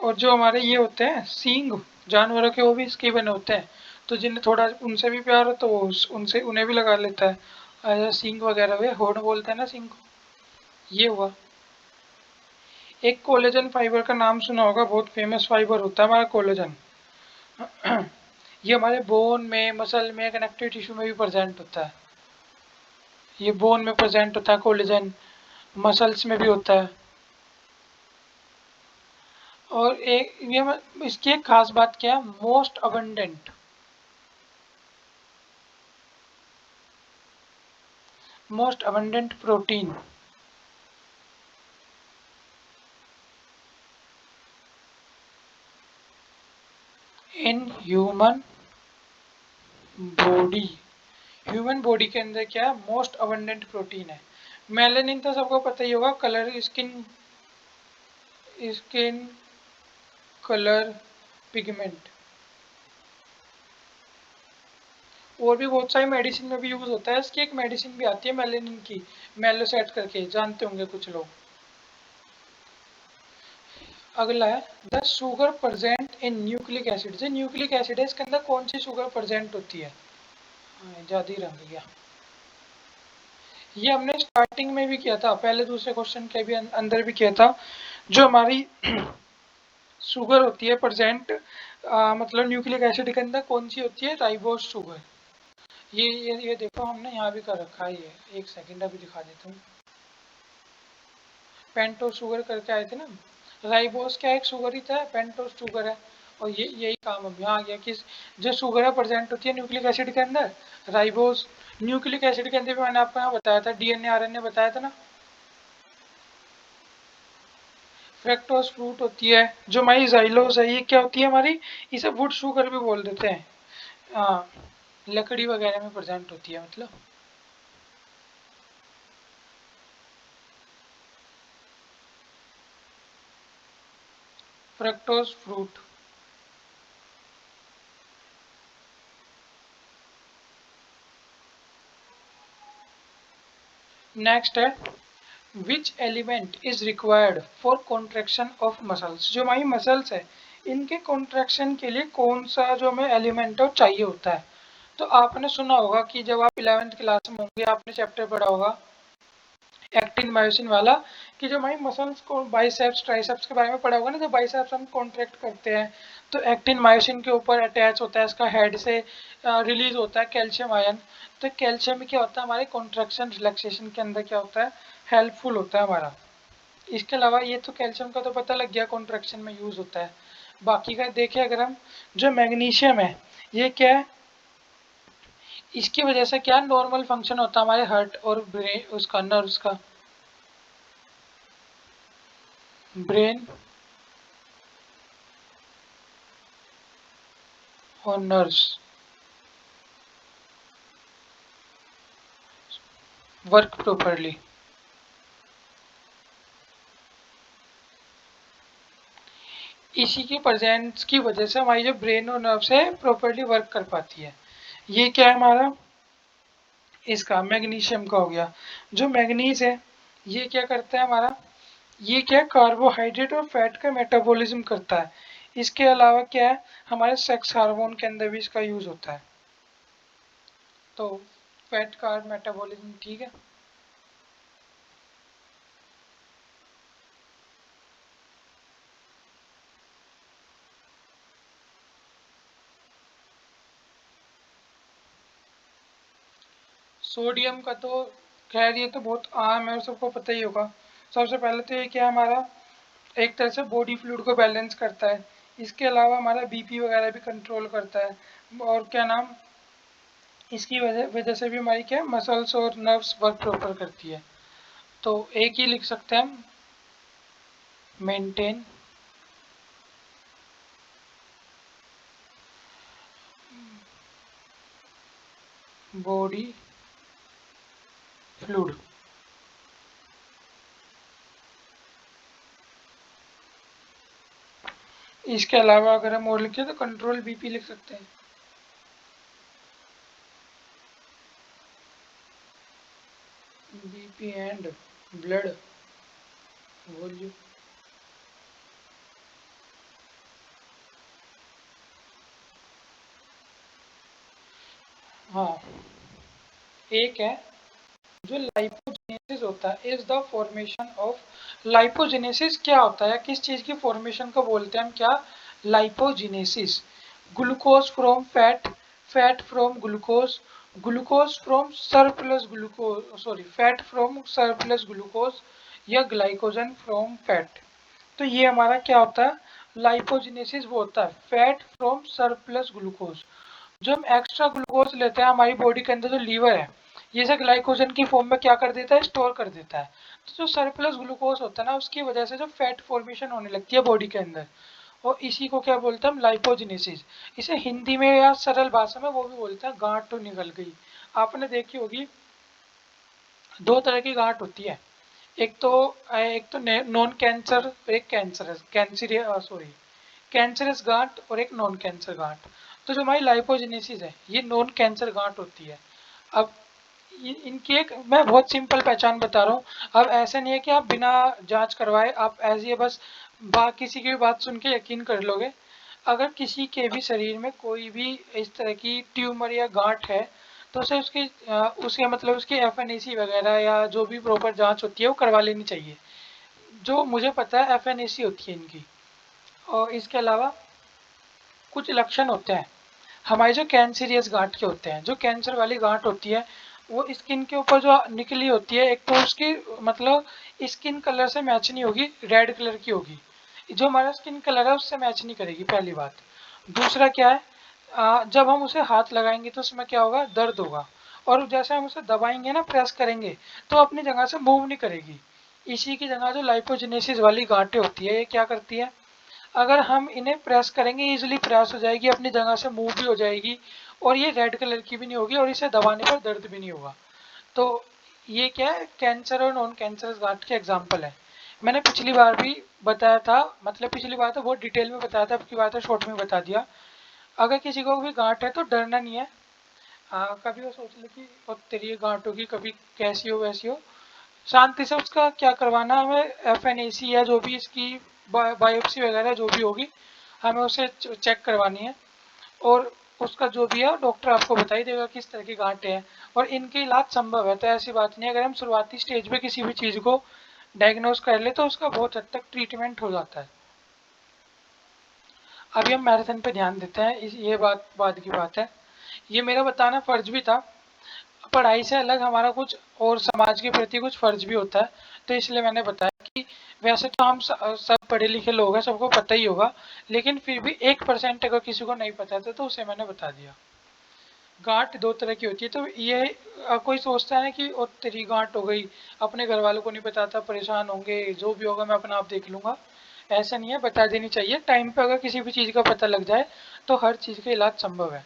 और जो हमारे ये होते हैं सींग जानवरों के, वो भी इसके बने होते हैं। तो जिन्हें थोड़ा उनसे भी प्यार हो तो वो उनसे उन्हें भी लगा लेता है। सींग वगैरह वे होर्न बोलते हैं ना सींग को। ये हुआ। एक कोलेजन फाइबर का नाम सुना होगा, बहुत फेमस फाइबर होता है हमारा कोलेजन। ये हमारे बोन में, मसल में, कनेक्टिव टिश्यू में भी प्रेजेंट होता है। ये बोन में प्रेजेंट होता है कोलेजन, मसल्स में भी होता है। और एक ये इसकी एक खास बात क्या है, most abundant protein in body human body के अंदर क्या है, मोस्ट अबंडेंट प्रोटीन है। मेलानिन तो सबको पता ही होगा, colour skin skin colour pigment. और भी बहुत सारी मेडिसिन में भी यूज होता है इसकी। एक मेडिसिन भी आती है मेलानिन की, मेलोसेट करके, जानते होंगे कुछ लोग। अगला है the sugar present in nucleic acid. जो न्यूक्लिक एसिड है इसके अंदर कौन सी शुगर प्रेजेंट होती है। ज्यादा ही रंग गया। ये हमने स्टार्टिंग में भी किया था, पहले दूसरे क्वेश्चन के भी अंदर भी किया था। जो हमारी शुगर होती है प्रेजेंट, मतलब न्यूक्लिक एसिड के अंदर कौन सी होती है, राइबोस शुगर। ये देखो हमने यहाँ भी कर रखा है ये, एक सेकंड अभी दिखा देता हूँ। पेंटोस शुगर करके आए थे ना, राइबोस क्या एक शुगर ही था, पेंटोस शुगर है। और ये यही काम अब यहाँ आ गया कि जो शुगर है प्रेजेंट होती है न्यूक्लिक एसिड के अंदर, राइबोस। न्यूक्लिक एसिड के अंदर भी मैंने आपको यहाँ बताया था, डीएनए आरएनए बताया था ना। फ्रक्टोज फ्रूट होती है। जो हमारी जाइलोस है ये क्या होती है हमारी, इसे वुड शुगर भी बोल देते हैं। हाँ, लकड़ी वगैरह में प्रेजेंट होती है मतलब। Fructose fruit. नेक्स्ट है which element is required for contraction of muscles. जो हमारी मसल्स है इनके कॉन्ट्रेक्शन के लिए कौन सा जो हमें एलिमेंट है वो चाहिए होता है। तो आपने सुना होगा कि जब आप 11th क्लास में होंगे आपने चैप्टर पढ़ा होगा एक्टिन मायोसिन वाला, कि जो हमारी मसल्स को बाइसेप्स ट्राइसेप्स के बारे में पढ़ा होगा ना, जब बाइसेप्स हम कॉन्ट्रैक्ट करते हैं तो एक्टिन मायोसिन के ऊपर अटैच होता है, इसका हेड से रिलीज होता है कैल्शियम आयन। तो कैल्शियम क्या होता है हमारे कॉन्ट्रैक्शन रिलैक्सेशन के अंदर क्या होता है, हेल्पफुल होता है हमारा। इसके अलावा ये तो कैल्शियम का तो पता लग गया कॉन्ट्रैक्शन में यूज होता है। बाकी का देखें अगर हम, जो मैग्नीशियम है ये क्या है, इसकी वजह से क्या नॉर्मल फंक्शन होता है हमारे हार्ट और ब्रेन, उसका नर्व्स का, ब्रेन और नर्व्स वर्क प्रॉपरली। इसी की प्रेजेंस की वजह से हमारी जो ब्रेन और नर्व्स है प्रॉपरली वर्क कर पाती है। ये क्या है हमारा, इसका मैग्नीशियम का हो गया। जो मैग्नीज है ये क्या करता है हमारा, ये क्या कार्बोहाइड्रेट और फैट का मेटाबॉलिज्म करता है। इसके अलावा क्या है, हमारे सेक्स हार्मोन के अंदर भी इसका यूज होता है। तो फैट कार्ब मेटाबॉलिज्म ठीक है। सोडियम का तो खैर ये तो बहुत आम है और सबको पता ही होगा। सबसे पहले तो ये क्या हमारा एक तरह से बॉडी फ्लूइड को बैलेंस करता है। इसके अलावा हमारा बीपी वगैरह भी कंट्रोल करता है। और क्या नाम, इसकी वजह वजह से भी हमारी क्या मसल्स और नर्व्स वर्क प्रॉपर करती है। तो एक ही लिख सकते हैं हम, मेंटेन बॉडी फ्लूइड। इसके अलावा अगर हम और लिखे तो कंट्रोल बीपी लिख सकते हैं। BP and blood volume. हाँ, एक है जो लाइपोजेनेसिस होता है, is the formation of. Lipogenesis क्या होता है, किस चीज की फॉर्मेशन को बोलते हैं हम, क्या, lipogenesis. Glucose from fat, fat from glucose, glucose from surplus glucose, sorry fat from surplus glucose, या ग्लाइकोजन फ्रॉम फैट। तो ये हमारा क्या होता है, लाइपोजेनेसिस वो होता है फैट फ्रॉम सरप्लस ग्लूकोज। जो हम एक्स्ट्रा ग्लूकोज लेते हैं हमारी बॉडी के अंदर, जो लीवर है ये से ग्लाइकोजन की फॉर्म में क्या कर देता है, स्टोर कर देता है। तो जो सरप्लस ग्लूकोज होता है ना, उसकी वजह से जो फैट फॉर्मेशन होने लगती है बॉडी के अंदर, और इसी को क्या बोलते हैं हम, लाइपोजेनेसिस। इसे हिंदी में या सरल भाषा में वो भी बोलते हैं गांठ तो निकल गई। आपने देखी होगी, दो तरह की गांठ होती है, एक तो नॉन कैंसर, एक कैंसरस कैंसर, सॉरी कैंसरस गांठ, और एक नॉन कैंसर गांठ। तो जो हमारी लाइपोजेनेसिस है ये नॉन कैंसर गांठ होती है। अब इनकी एक मैं बहुत सिंपल पहचान बता रहा हूँ। अब ऐसा नहीं है कि आप बिना जांच करवाए आप ऐसे ही बस किसी की भी बात सुन के यकीन कर लोगे। अगर किसी के भी शरीर में कोई भी इस तरह की ट्यूमर या गांठ है, तो उसे उसके मतलब उसकी एफएनएसी वगैरह या जो भी प्रॉपर जांच होती है वो करवा लेनी चाहिए। जो मुझे पता है एफएनएसी होती है इनकी। और इसके अलावा कुछ लक्षण होते हैं हमारे जो कैंसरियस गांठ के होते हैं, जो कैंसर वाली गांठ होती है वो स्किन के ऊपर जो निकली होती है, एक तो उसकी मतलब स्किन कलर से मैच नहीं होगी, रेड कलर की होगी। जो हमारा स्किन कलर है उससे मैच नहीं करेगी, पहली बात। दूसरा क्या है, जब हम उसे हाथ लगाएंगे तो उसमें क्या होगा, दर्द होगा। और जैसे हम उसे दबाएंगे ना, प्रेस करेंगे, तो अपनी जगह से मूव नहीं करेगी। इसी की जगह जो लाइपोजेनेसिस वाली गांठें होती है ये क्या करती है, अगर हम इन्हें प्रेस करेंगे इजीली प्रेस हो जाएगी, अपनी जगह से मूव भी हो जाएगी, और ये रेड कलर की भी नहीं होगी, और इसे दबाने पर दर्द भी नहीं होगा। तो ये क्या है, कैंसर और नॉन कैंसरस गांठ के एग्जाम्पल है। मैंने पिछली बार भी बताया था, मतलब पिछली बार तो बहुत डिटेल में बताया था, अब की बात है शॉर्ट में बता दिया। अगर किसी को भी गांठ है तो डरना नहीं है। कभी वो सोच ले कि "ओ तेरी ये गांठ होगी, कभी कैसी हो वैसी हो", शांति से उसका क्या करवाना है, हमें एफएनएसी या जो भी इसकी बायोप्सी वगैरह जो भी होगी हमें उसे चेक करवानी है। और उसका जो भी है डॉक्टर आपको बता ही देगा किस तरह की गांठें हैं, और इनके इलाज संभव है। तो ऐसी बात नहीं है, अगर हम शुरुआती स्टेज पे किसी भी चीज़ को डायग्नोज कर ले तो उसका बहुत हद तक ट्रीटमेंट हो जाता है। अभी हम मैराथन पे ध्यान देते हैं, ये बात बाद की बात है। ये मेरा बताना फर्ज भी था। पढ़ाई से अलग हमारा कुछ और समाज के प्रति कुछ फर्ज भी होता है, तो इसलिए मैंने बताया कि वैसे तो हम सब पढ़े लिखे लोग हैं, सबको पता ही होगा, लेकिन फिर भी 1% अगर किसी को नहीं पता था तो उसे मैंने बता दिया। गांठ दो तरह की होती है, तो ये कोई सोचता है ना कि ओ तेरी गांठ हो गई, अपने घर वालों को नहीं बताता, परेशान होंगे, जो भी होगा मैं अपना आप देख लूंगा। ऐसा नहीं है, बता देनी चाहिए टाइम पे। अगर किसी भी चीज़ का पता लग जाए तो हर चीज़ का इलाज संभव है।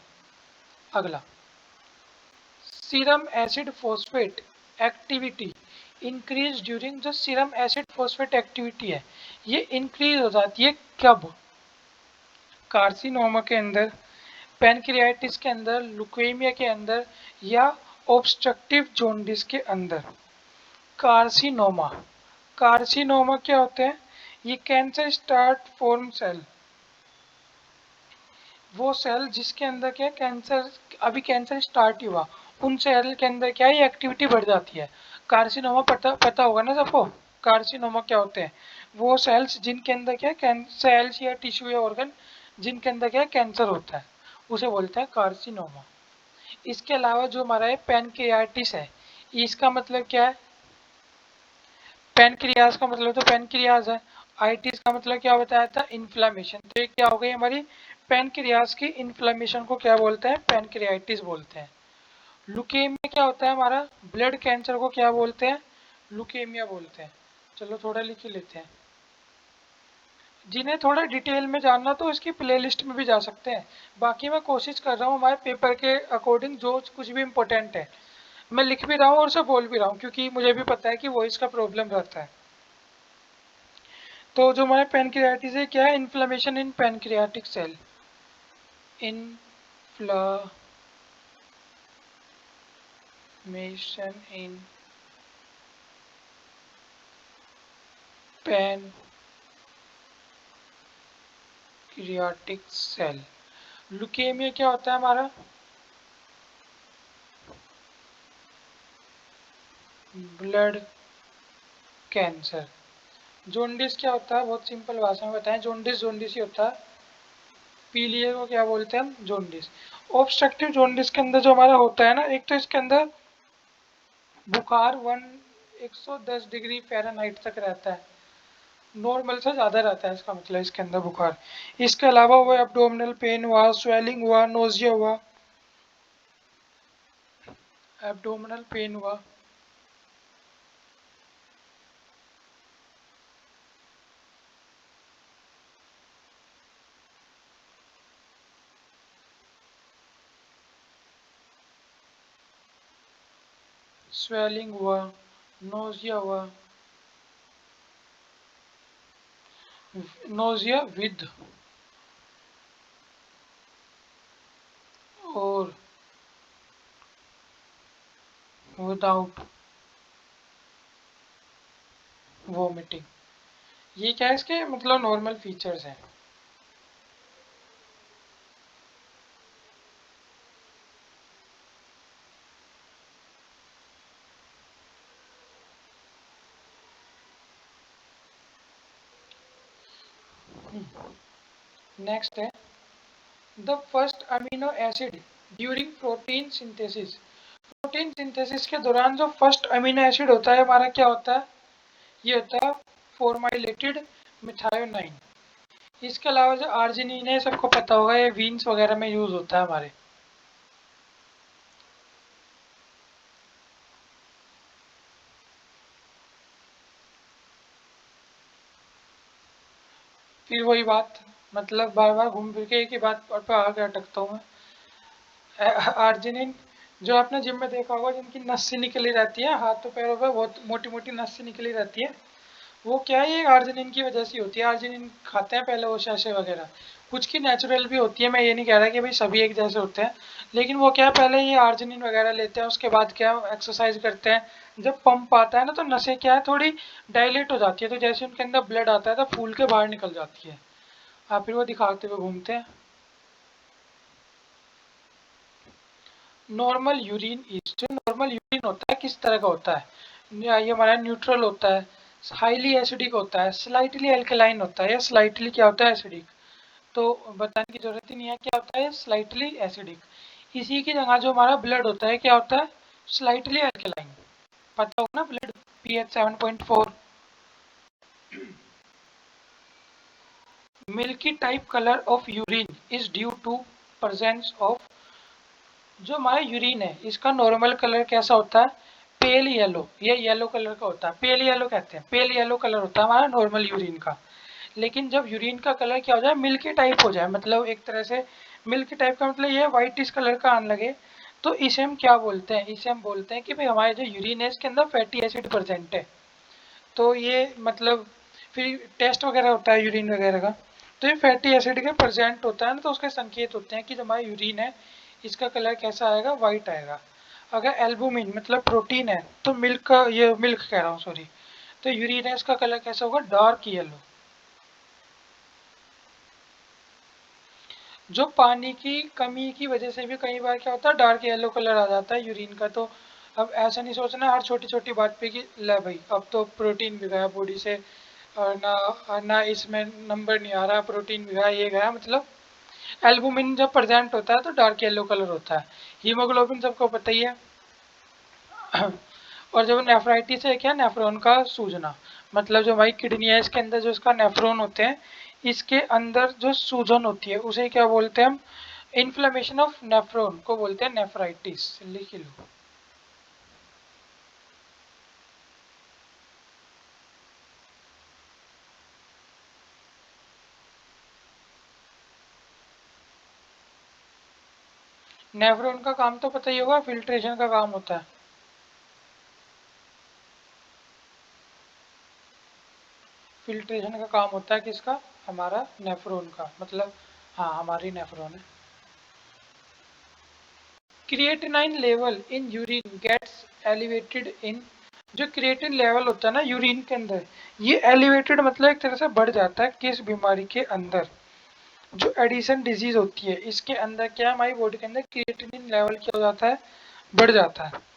अगला, serum acid phosphate activity increase during, जो सीरम एसिड फॉस्फेट एक्टिविटी है ये इंक्रीज हो जाती है कब, कार्सिनोमा के अंदर, पैनक्रियाटिस के अंदर, लुकेमिया के अंदर, या ऑब्स्ट्रक्टिव जॉन्डिस के अंदर। कार्सिनोमा, कार्सिनोमा क्या होते हैं, ये कैंसर स्टार्ट फॉर्म सेल, वो सेल जिसके अंदर क्या है, कैंसर अभी कैंसर स्टार्ट ही हुआ, उन सेल के अंदर क्या है ये एक्टिविटी बढ़ जाती है। कार्सिनोमा पता पता होगा ना सबको, कार्सिनोमा क्या होते हैं, वो सेल्स जिनके अंदर क्या है, सेल्स या टिश्यू या ऑर्गन जिनके अंदर क्या है कैंसर होता है, उसे बोलते हैं कार्सिनोमा। इसके अलावा जो हमारा है पैनक्रियाटिस है, इसका मतलब क्या है, पैनक्रियाज का मतलब तो पैनक्रियाज है, आइटिस का मतलब क्या बताया था, इन्फ्लामेशन। तो ये क्या हो गई हमारी पैनक्रियाज की इन्फ्लामेशन को क्या बोलते हैं, पैनक्रियाटिस बोलते हैं। लुकेमिया क्या होता है हमारा, ब्लड कैंसर को क्या बोलते हैं, लुकेमिया बोलते हैं। चलो थोड़ा लिख ही लेते हैं। जिन्हें थोड़ा डिटेल में जानना तो इसकी प्लेलिस्ट में भी जा सकते हैं। बाकी मैं कोशिश कर रहा हूँ हमारे पेपर के अकॉर्डिंग जो कुछ भी इम्पोर्टेंट है मैं लिख भी रहा हूँ और उसे बोल भी रहा हूँ, क्योंकि मुझे भी पता है कि वॉइस का प्रॉब्लम रहता है। तो जो हमारे पैनक्रियाटिस है क्या है, inflammation in pancreatic cell, inflammation in pancreatic cell. Leukaemia क्या होता है हमारा? Blood cancer. जोंडिस क्या होता है? बहुत सिंपल भाषा में बताएं। जोंडिस जोंडिस ही होता है। पीलिया को क्या बोलते हैं हम? जोंडिस। ऑब्स्ट्रक्टिव जोंडिस के अंदर जो हमारा होता है ना, एक तो इसके अंदर बुखार 110 डिग्री फ़ारेनहाइट तक रहता है, नॉर्मल से ज़्यादा रहता है इसका मतलब इसके अंदर बुखार। इसके अलावा वो एब्डोमिनल पेन हुआ, स्वेलिंग हुआ, नोजिया हुआ, एब्डोमिनल पेन हुआ, स्वेलिंग हुआ, नोजिया हुआ, नोजिया विद और विदाउट वोमिटिंग। ये क्या है इसके मतलब नॉर्मल फीचर्स हैं। नेक्स्ट है the first amino acid during protein synthesis. Protein synthesis के दौरान जो फर्स्ट अमीनो एसिड होता है हमारा क्या होता है? ये होता है फॉर्माइलेटेड मिथायोनाइन। इसके अलावा जो आर्जिनिन है सबको पता होगा, ये वीन्स वगैरह में यूज होता है हमारे। फिर वही बात, मतलब बार बार घूम फिर के एक ही बात पर आगे अटकता हूँ मैं। आर्जिनिन जो आपने जिम में देखा होगा, जिनकी नस निकली रहती है हाथों पैरों पे, बहुत मोटी मोटी नस निकली रहती है, वो क्या है? ये आर्जिनिन की वजह से होती है। आर्जिनिन खाते हैं पहले वो शैसे वगैरह, कुछ की नेचुरल भी होती है, मैं ये नहीं कह रहा कि भाई सभी एक जैसे होते हैं, लेकिन वो क्या है पहले ये आर्जिनिन वगैरह लेते हैं, उसके बाद क्या एक्सरसाइज करते हैं, जब पंप आता है ना तो नसें क्या है थोड़ी डायलेट हो जाती है, तो जैसे उनके अंदर ब्लड आता है तो फूल के बाहर निकल जाती है। आप फिर वो दिखाते हुए घूमते हैं। नॉर्मल यूरिन इज, जो नॉर्मल यूरिन होता है किस तरह का होता है? ये हमारा न्यूट्रल होता है, हाईली एसिडिक होता है, स्लाइटली एल्कलाइन होता है, या स्लाइटली क्या होता है? एसिडिक। तो बताने की जरूरत ही नहीं है क्या होता है स्लाइटली एसिडिक। इसी की जगह जो हमारा ब्लड होता है क्या होता है? Slightly alkaline. पता होगा ना blood, pH 7.4। Milky type colour of urine is due to presence of, जो हमारा यूरिन है इसका नॉर्मल कलर कैसा होता है? पेल येलो, ये येलो कलर का होता है, पेल येलो कहते हैं, पेल येलो कलर होता है हमारा नॉर्मल यूरिन का। लेकिन जब यूरिन का कलर क्या हो जाए? मिल्की टाइप हो जाए, मतलब एक तरह से मिल्की टाइप का मतलब ये व्हाइटिश कलर का आने लगे, तो इसे हम क्या बोलते हैं? इसे हम बोलते हैं कि भाई हमारे जो यूरिन है इसके अंदर फैटी एसिड प्रेजेंट है। तो ये मतलब फिर टेस्ट वगैरह होता है यूरिन वगैरह का, तो ये फैटी एसिड के प्रेजेंट होता है ना, तो उसके संकेत होते हैं कि जो हमारा यूरिन है इसका कलर कैसा आएगा? वाइट आएगा। अगर एल्बुमिन मतलब प्रोटीन है तो मिल्क का, ये मिल्क कह रहा हूँ सॉरी, तो यूरिन है इसका कलर कैसा होगा? Dark yellow. जो पानी की कमी की वजह से भी कई बार क्या होता है डार्क येलो कलर आ जाता है यूरिन का। तो अब ऐसा नहीं सोचना हर छोटी छोटी बात पे कि ले भाई अब तो प्रोटीन भी गया बॉडी से, और ना इसमें नंबर नहीं आ रहा, प्रोटीन भी गया, ये गया, मतलब एल्बुमिन जब प्रेजेंट होता है तो डार्क येलो कलर होता है। हीमोग्लोबिन सबको पता ही है। और जब नेफ्राइटिस है क्या? नेफ्रॉन का सूजना, मतलब जो हमारी किडनी है इसके अंदर जो इसका नेफ्रॉन होते हैं, इसके अंदर जो सूजन होती है उसे क्या बोलते हैं हम? इन्फ्लेमेशन ऑफ नेफ्रॉन को बोलते हैं नेफ्राइटिस। लिख लो। नेफ्रॉन का काम तो पता ही होगा, फिल्ट्रेशन का काम होता है। फिल्ट्रेशन का काम होता है किसका? हमारा नेफ्रॉन का, मतलब हाँ हमारी नेफ्रॉन है। Creatinine level in urine gets elevated in जो क्रिएटिन लेवल होता है ना यूरिन के अंदर, ये एलिवेटेड मतलब एक तरह से बढ़ जाता है किस बीमारी के अंदर, जो एडिशन डिजीज होती है इसके अंदर क्या हमारी बॉडी के अंदर क्रिएटिनिन लेवल क्या हो जाता है, बढ़ जाता है।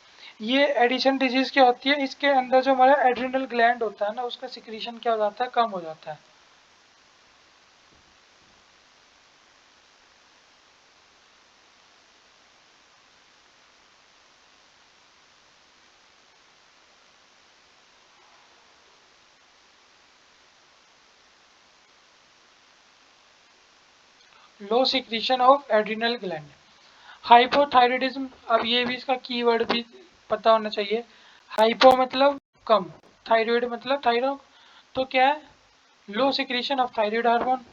ये एडिशन डिजीज क्या होती है, इसके अंदर जो हमारा एड्रिनल ग्लैंड होता है ना उसका सिक्रीशन क्या हो जाता है, कम हो जाता है। Low secretion of adrenal gland. Hypothyroidism, अब ये भी इसका कीवर्ड भी पता होना चाहिए। हाइपो मतलब कम, थायराइड मतलब थायराइड, तो क्या है, low secretion of thyroid hormone.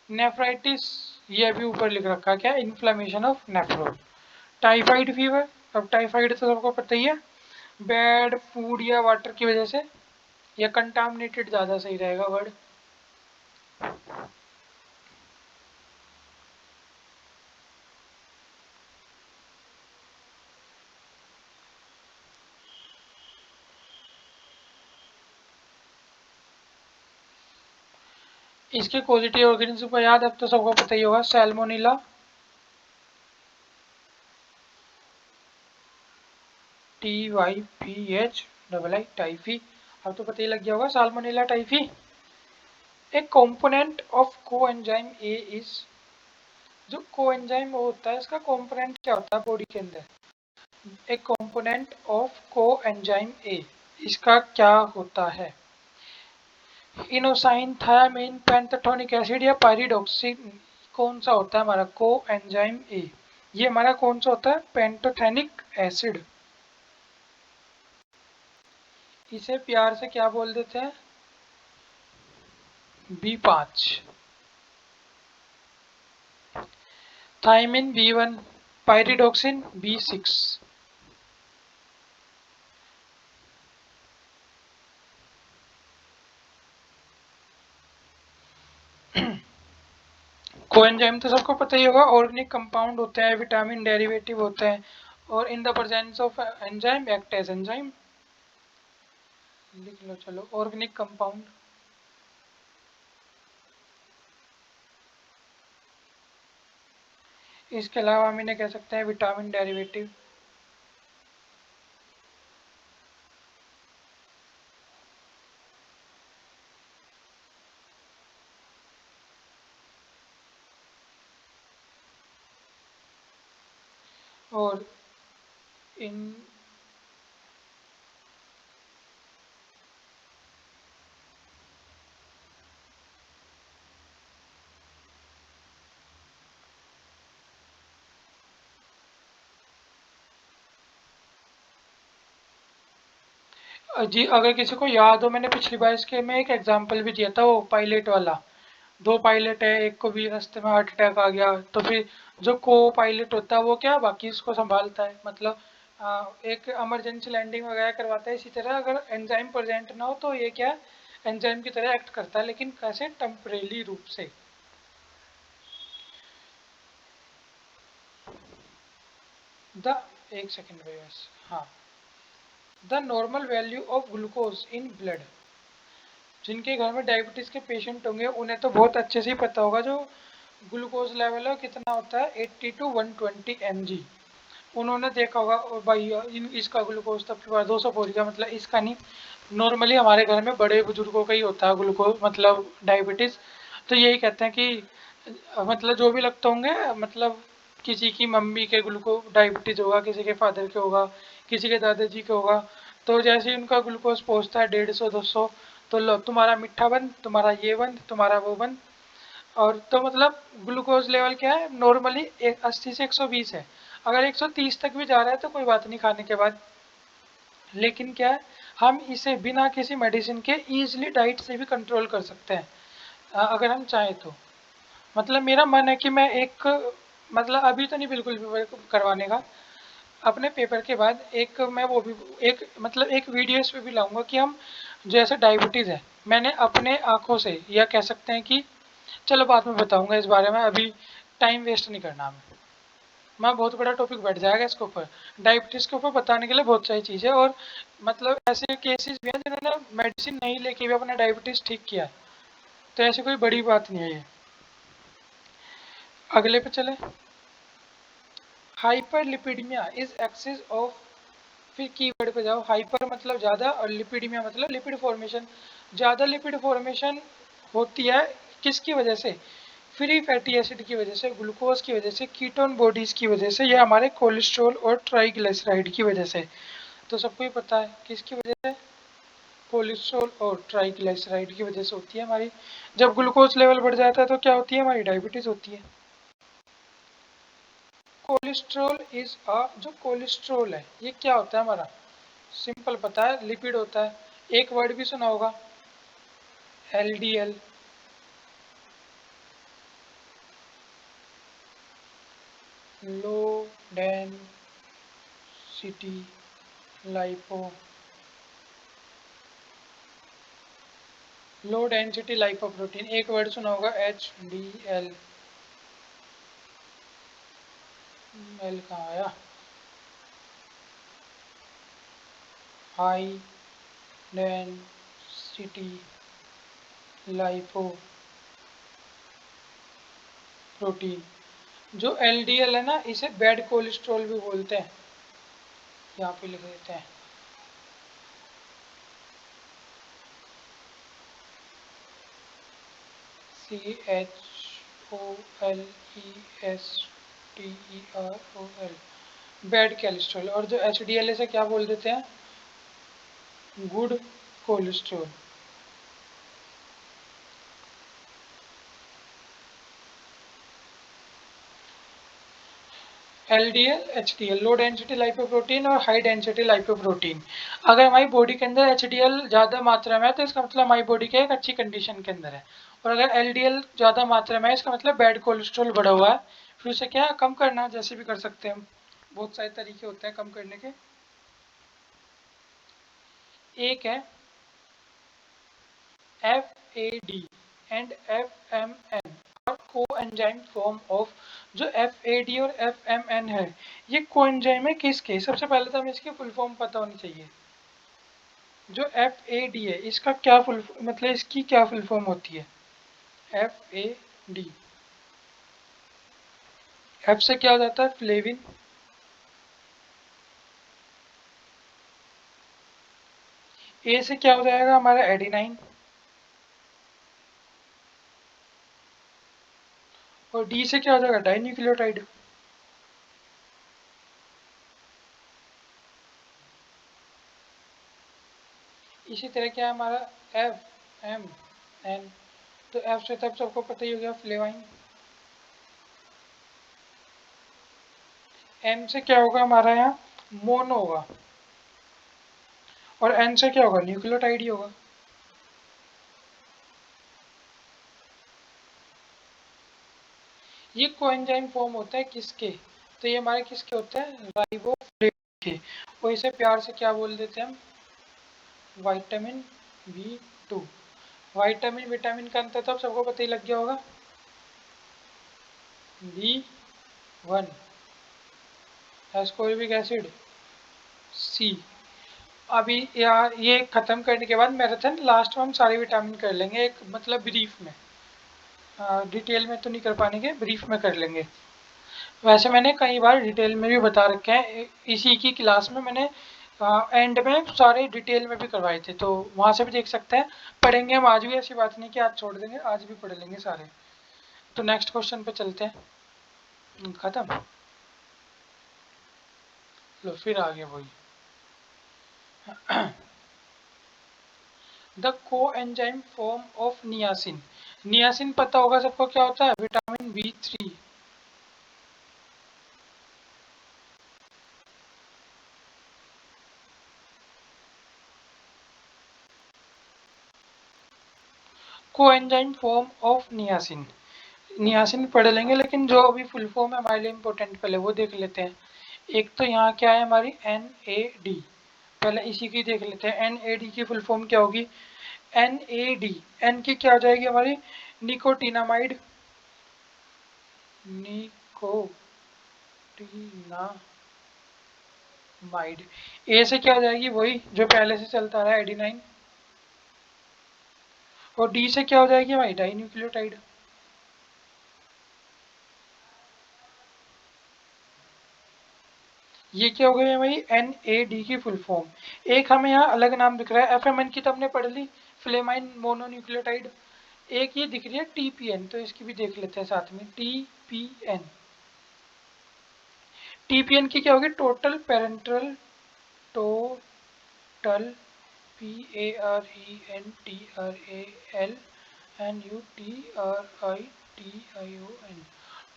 Nephritis, ये अभी ऊपर लिख रखा क्या, inflammation of nephron. Typhoid fever, अब टाइफाइड तो सबको पता ही है, बैड फूड या वाटर की वजह से, या कंटामिनेटेड ज़्यादा सही रहेगा वर्ड। इसके पॉजिटिव ऑर्गेनिज्म को याद अब तो सबको पता ही होगा, सैल्मोनीला, TYPH टाइफी, अब तो पता ही लग गया होगा साल्मोनेला टाइफी। एक component of coenzyme A is, जो कोएंजाइम होता है इसका कंपोनेंट क्या होता है बॉडी के अंदर, एक कंपोनेंट ऑफ कोएंजाइम ए, इसका क्या होता है, इनोसाइन, थायामीन, पेंटाथोनिक एसिड या पायरिडॉक्सिन, कौन सा होता है हमारा कोएंजाइम ए, ये हमारा कौन सा होता है, पेंटाथेनिक एसिड। इसे प्यार से क्या बोल देते हैं, B5। Thiamine B1, pyridoxine B6। Coenzyme तो सबको पता ही होगा, ऑर्गेनिक कंपाउंड होते हैं, विटामिन डेरिवेटिव होते हैं, और in the presence of enzyme act as enzyme. लिख लो चलो, ऑर्गेनिक कंपाउंड। इसके अलावा हम इन्हें कह सकते हैं विटामिन डेरिवेटिव। और इन जी अगर किसी को याद हो, मैंने पिछली बार इसके में एक एग्जांपल भी दिया था, वो पायलट वाला। दो पायलट है, एक को भी रास्ते में हार्ट अटैक आ गया, तो फिर जो को पायलट होता है वो क्या बाकी इसको संभालता है, मतलब एक इमरजेंसी लैंडिंग वगैरह करवाता है। इसी तरह अगर एंजाइम प्रेजेंट ना हो तो ये क्या एंजाइम की तरह एक्ट करता है, लेकिन कैसे, टेम्परेरी रूप से। द एक सेकेंड भाई बस, हाँ, the normal value of glucose in blood, जिनके घर में डायबिटीज के पेशेंट होंगे उन्हें तो बहुत अच्छे से ही पता होगा जो ग्लूकोज लेवल है कितना होता है, 80 टू 120 mg। उन्होंने देखा होगा, और भाई इसका ग्लूकोज तब की बार 200 पहुंच गया, मतलब इसका नहीं, नॉर्मली हमारे घर में बड़े बुजुर्गों का ही होता है ग्लूकोज मतलब डायबिटीज। तो यही कहते हैं कि मतलब जो भी लगते होंगे, मतलब किसी की मम्मी के ग्लूकोज डायबिटीज होगा, किसी के फादर के होगा, किसी के दादाजी के होगा, तो जैसे ही उनका ग्लूकोज पहुंचता है 150 200, तो लो तुम्हारा मीठा बंद, तुम्हारा ये बंद, तुम्हारा वो बंद। और तो मतलब ग्लूकोज लेवल क्या है नॉर्मली 80 से 120 है, अगर 130 तक भी जा रहा है तो कोई बात नहीं खाने के बाद। लेकिन क्या है, हम इसे बिना किसी मेडिसिन के इजीली डाइट से भी कंट्रोल कर सकते हैं, अगर हम चाहें तो। मतलब मेरा मन है कि मैं एक, मतलब अभी तो नहीं बिल्कुल भी करवाने का, अपने पेपर के बाद एक मैं वो भी एक मतलब एक वीडियो इस पे भी लाऊंगा कि हम जैसे डायबिटीज़ है, मैंने अपने आंखों से, या कह सकते हैं कि चलो बाद में बताऊंगा इस बारे में, अभी टाइम वेस्ट नहीं करना हमें। मैं बहुत बड़ा टॉपिक बैठ जाएगा इसके ऊपर, डायबिटीज़ के ऊपर बताने के लिए बहुत सारी चीज़ें, और मतलब ऐसे केसेस भी हैं जिन्होंने मेडिसिन नहीं लेके भी अपना डायबिटीज़ ठीक किया है, तो ऐसी कोई बड़ी बात नहीं है ये। अगले पे चले। हाइपरलिपिडमिया इज एक्सेस ऑफ, फिर कीवर्ड पे जाओ। हाइपर मतलब ज़्यादा और लिपिडमिया मतलब लिपिड फॉर्मेशन। ज़्यादा लिपिड फॉर्मेशन होती है किसकी वजह से? फ्री फैटी एसिड की वजह से, ग्लूकोज की वजह से, कीटोन बॉडीज की वजह से, या हमारे कोलेस्ट्रॉल और ट्राइग्लिसराइड की वजह से। तो सबको ही पता है किसकी वजह से, कोलेस्ट्रॉल और ट्राइग्लिसराइड की वजह से होती है हमारी। जब ग्लूकोज लेवल बढ़ जाता है तो क्या होती है, हमारी डायबिटीज होती है। कोलेस्ट्रॉल इज अ, जो कोलेस्ट्रॉल है ये क्या होता है हमारा? सिंपल पता है, लिपिड होता है। एक वर्ड भी सुना होगा, LDL. Low density lipo, low density lipoprotein, एक वर्ड सुना होगा, एच डी एल। एल कहाँ आया? High density lipo protein. जो एलडीएल है ना, इसे बैड कोलेस्ट्रॉल भी बोलते हैं। यहाँ पे लिख देते हैं। CHOLESTEROL, bad cholesterol. और जो एचडीएल है, से क्या बोल देते हैं? Good cholesterol. LDL, HDL, low density lipoprotein और हाई डेंसिटी लाइपोप्रोटीन। अगर हमारी बॉडी के अंदर एचडीएल ज़्यादा मात्रा में है तो इसका मतलब हमारी बॉडी के एक अच्छी कंडीशन के अंदर है, और अगर एलडीएल ज़्यादा मात्रा में है इसका मतलब बैड कोलेस्ट्रॉल बढ़ा हुआ है। फिर उसे क्या कम करना, जैसे भी कर सकते हैं हम, बहुत सारे तरीके होते हैं कम करने के। एक है FAD एंड FMN और कोएंजाइम फॉर्म ऑफ। जो FAD और FMN है, ये कोएंजाइम है किसके? सबसे पहले तो हमें इसकी फुल फॉर्म पता होनी चाहिए। जो FAD है इसका क्या फुल मतलब इसकी क्या फुल फॉर्म होती है? FAD, एफ से क्या हो जाता है? फ्लेविन। ए से क्या हो जाएगा हमारा? एडिनाइन। और डी से क्या हो जाएगा? डाइन्यूक्लियोटाइड। इसी तरह क्या है हमारा? FMN। तो एफ से तब सबको पता ही हो गया, फ्लेवाइन। एन से क्या होगा हमारा यहाँ? मोनो होगा। और एन से क्या होगा? न्यूक्लियोटाइड ही होगा। ये कोएंजाइम फॉर्म होता है किसके? तो ये हमारे किसके होते हैं? राइबोफ्लेविन के। और इसे प्यार से क्या बोल देते हैं हम? Vitamin B2। विटामिन विटामिन का अंतर तो सबको पता ही लग गया होगा, B1। Ascorbic acid, C। अभी यार ये खत्म करने के बाद मैराथन लास्ट में हम सारे विटामिन कर लेंगे, एक मतलब ब्रीफ में। डिटेल में तो नहीं कर पाएंगे, ब्रीफ में कर लेंगे। वैसे मैंने कई बार डिटेल में भी बता रखे हैं, इसी की क्लास में मैंने एंड में सारे डिटेल में भी करवाए थे, तो वहाँ से भी देख सकते हैं। पढ़ेंगे हम आज भी, ऐसी बात नहीं कि आज छोड़ देंगे, आज भी पढ़ लेंगे सारे। तो नेक्स्ट क्वेश्चन पे चलते हैं। खत्म। लो फिर आगे वही। The coenzyme form of niacin. Niacin पता होगा सबको क्या होता है? Vitamin B3। Coenzyme form of niacin. Niacin पढ़ लेंगे, लेकिन जो अभी फुल फॉर्म है हमारे लिए इंपॉर्टेंट, पहले वो देख लेते हैं। एक तो यहाँ क्या है हमारी NAD, पहले इसी की देख लेते हैं। NAD की फुल फॉर्म क्या होगी? NAD, N की क्या हो जाएगी हमारी? Nicotinamide, nicotinamide. ए से क्या हो जाएगी? वही जो पहले से चलता रहा है, एडिनाइन। और डी से क्या हो जाएगी हमारी? Dinucleotide. ये क्या हो गई हमारी? NAD की फुल फॉर्म। एक हमें यहाँ अलग नाम दिख रहा है, FMN की तो हमने पढ़ ली, फ्लेमाइन मोनोन्यूक्लियोटाइड। एक ये दिख रही है TPN, तो इसकी भी देख लेते हैं साथ में, TPN। TPN की क्या होगी? Total parenteral, total PARENTRALNUTRITION,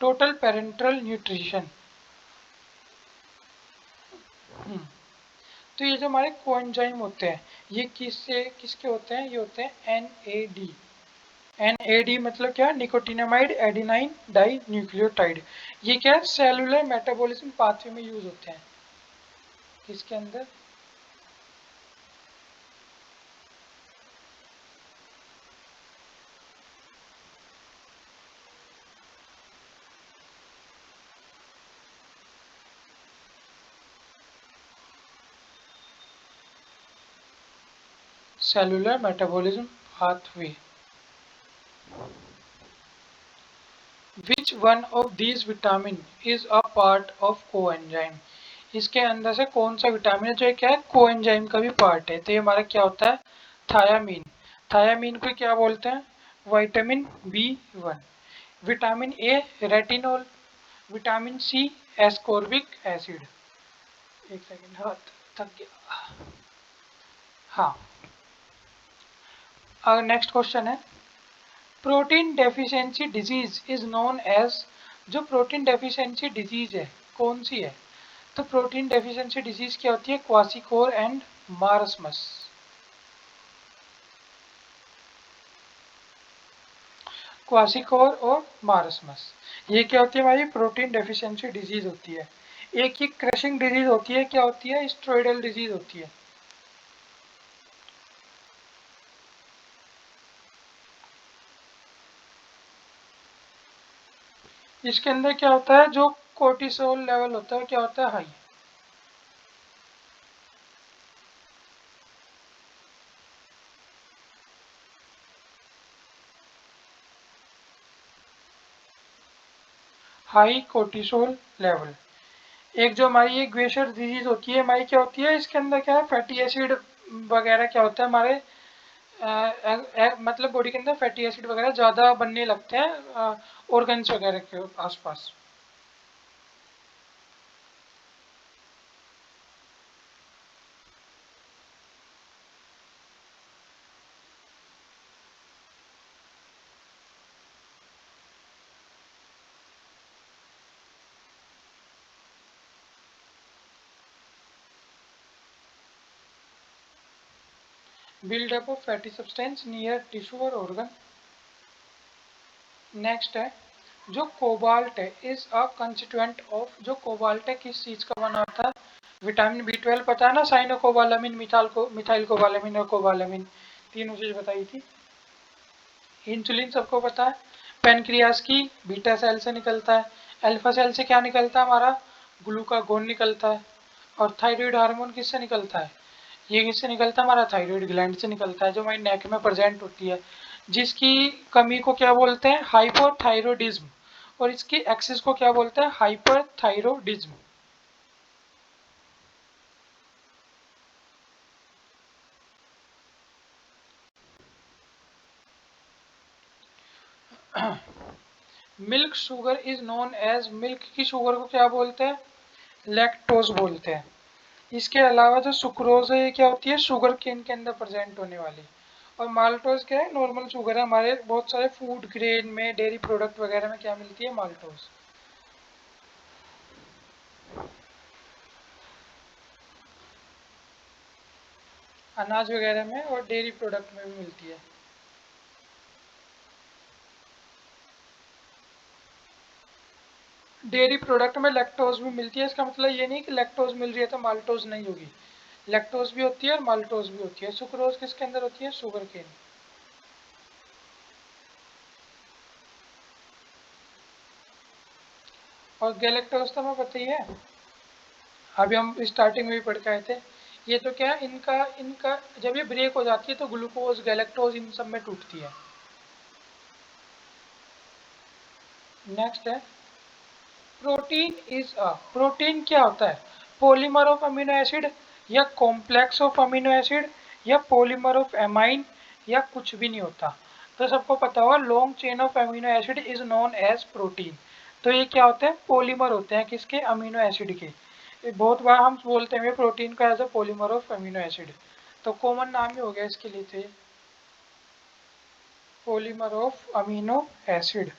total parenteral nutrition. तो ये जो हमारे कोएंजाइम होते हैं, ये किसके होते हैं? ये होते हैं NAD। NAD मतलब क्या? Nicotinamide adenine dinucleotide. ये क्या है? सेलुलर मेटाबॉलिज्म पाथवे में यूज होते हैं। किसके अंदर? Cellular metabolism pathway. Which one of these vitamin is a part of coenzyme? इसके अंदर से कौन सा विटामिन है जो क्या है? कोएंजाइम का भी पार्ट है। तो ये हमारा क्या होता है? थायामीन। थायामीन को क्या बोलते हैं? Vitamin B1। Vitamin A retinol. Vitamin C ascorbic acid. एक सेकेंड, हाथ थक गया। हाँ, नेक्स्ट क्वेश्चन है, protein deficiency disease is known as. जो प्रोटीन डेफिशिएंसी डिजीज है कौन सी है? तो प्रोटीन डेफिशिएंसी डिजीज क्या होती है? क्वासिकोर एंड मार्समस। क्वासिकोर और मार्समस, ये क्या होती है? हमारी प्रोटीन डेफिशिएंसी डिजीज होती है। एक ही क्रशिंग डिजीज होती है, क्या होती है? स्टेरॉयडल डिजीज होती है। इसके अंदर क्या होता है? जो कोर्टिसोल लेवल होता है क्या होता है? हाई। High cortisol level. एक जो हमारी एक ग्वेशियर डिजीज होती है हमारी, क्या होती है? इसके अंदर क्या है? फैटी एसिड वगैरह क्या होता है हमारे मतलब बॉडी के अंदर फैटी एसिड वगैरह ज़्यादा बनने लगते हैं ऑर्गन्स वगैरह के आसपास। Buildup of fatty substance near tissue और ऑर्गन। नेक्स्ट है, जो कोबाल्ट है इज अ कंस्टिट्यूएंट ऑफ। जो कोबाल्ट है किस चीज़ का बना होता है? विटामिन B12 पता है ना, साइनोकोबालामिन, मिथाइल कोबालामिन और कोबालामिन, तीनों चीज़ बताई थी। इंसुलिन सबको पता है, पेनक्रियास की बीटा सेल से निकलता है। अल्फा सेल से क्या निकलता है हमारा? ग्लूकागोन निकलता है। और थायराइड हार्मोन किससे निकलता है? ये किससे निकलता है? हमारा थायराइड ग्लैंड से निकलता है, जो हमारी नेक में प्रेजेंट होती है, जिसकी कमी को क्या बोलते हैं? हाइपोथायरोडिज्म। और इसकी एक्सिस को क्या बोलते हैं? Hyperthyroidism. Milk sugar is known as. Milk की शुगर को क्या बोलते हैं? लैक्टोज बोलते हैं। इसके अलावा जो सुक्रोज है ये क्या होती है? शुगर केन के अंदर प्रेजेंट होने वाली। और माल्टोज क्या है? नॉर्मल शुगर है, हमारे बहुत सारे फूड ग्रेन में, डेयरी प्रोडक्ट वगैरह में क्या मिलती है? माल्टोज। अनाज वगैरह में और डेयरी प्रोडक्ट में भी मिलती है। डेयरी प्रोडक्ट में लैक्टोज भी मिलती है, इसका मतलब ये नहीं कि लैक्टोज मिल रही है तो माल्टोज नहीं होगी। लैक्टोज भी होती है और माल्टोज भी होती है। सुक्रोज किसके अंदर होती है? Sugarcane. और गैलेक्टोज तो हमें पता ही है, अभी हम स्टार्टिंग में भी पढ़ के आए थे। ये तो क्या है, इनका इनका जब ये ब्रेक हो जाती है तो ग्लूकोज गैलेक्टोज इन सब में टूटती है। नेक्स्ट है प्रोटीन इज अ, प्रोटीन क्या होता है? पॉलीमर ऑफ अमीनो एसिड, या कॉम्प्लेक्स ऑफ अमीनो एसिड, या पॉलीमर ऑफ एमाइन, या कुछ भी नहीं होता। तो सबको पता होगा long chain of amino acid is known as protein. तो ये क्या होते हैं? पॉलीमर होते हैं किसके? अमीनो एसिड के। ये बहुत बार हम बोलते हैं प्रोटीन का as a polymer of amino acid, तो कॉमन नाम ही हो गया इसके लिए, थे पॉलीमर ऑफ अमीनो एसिड।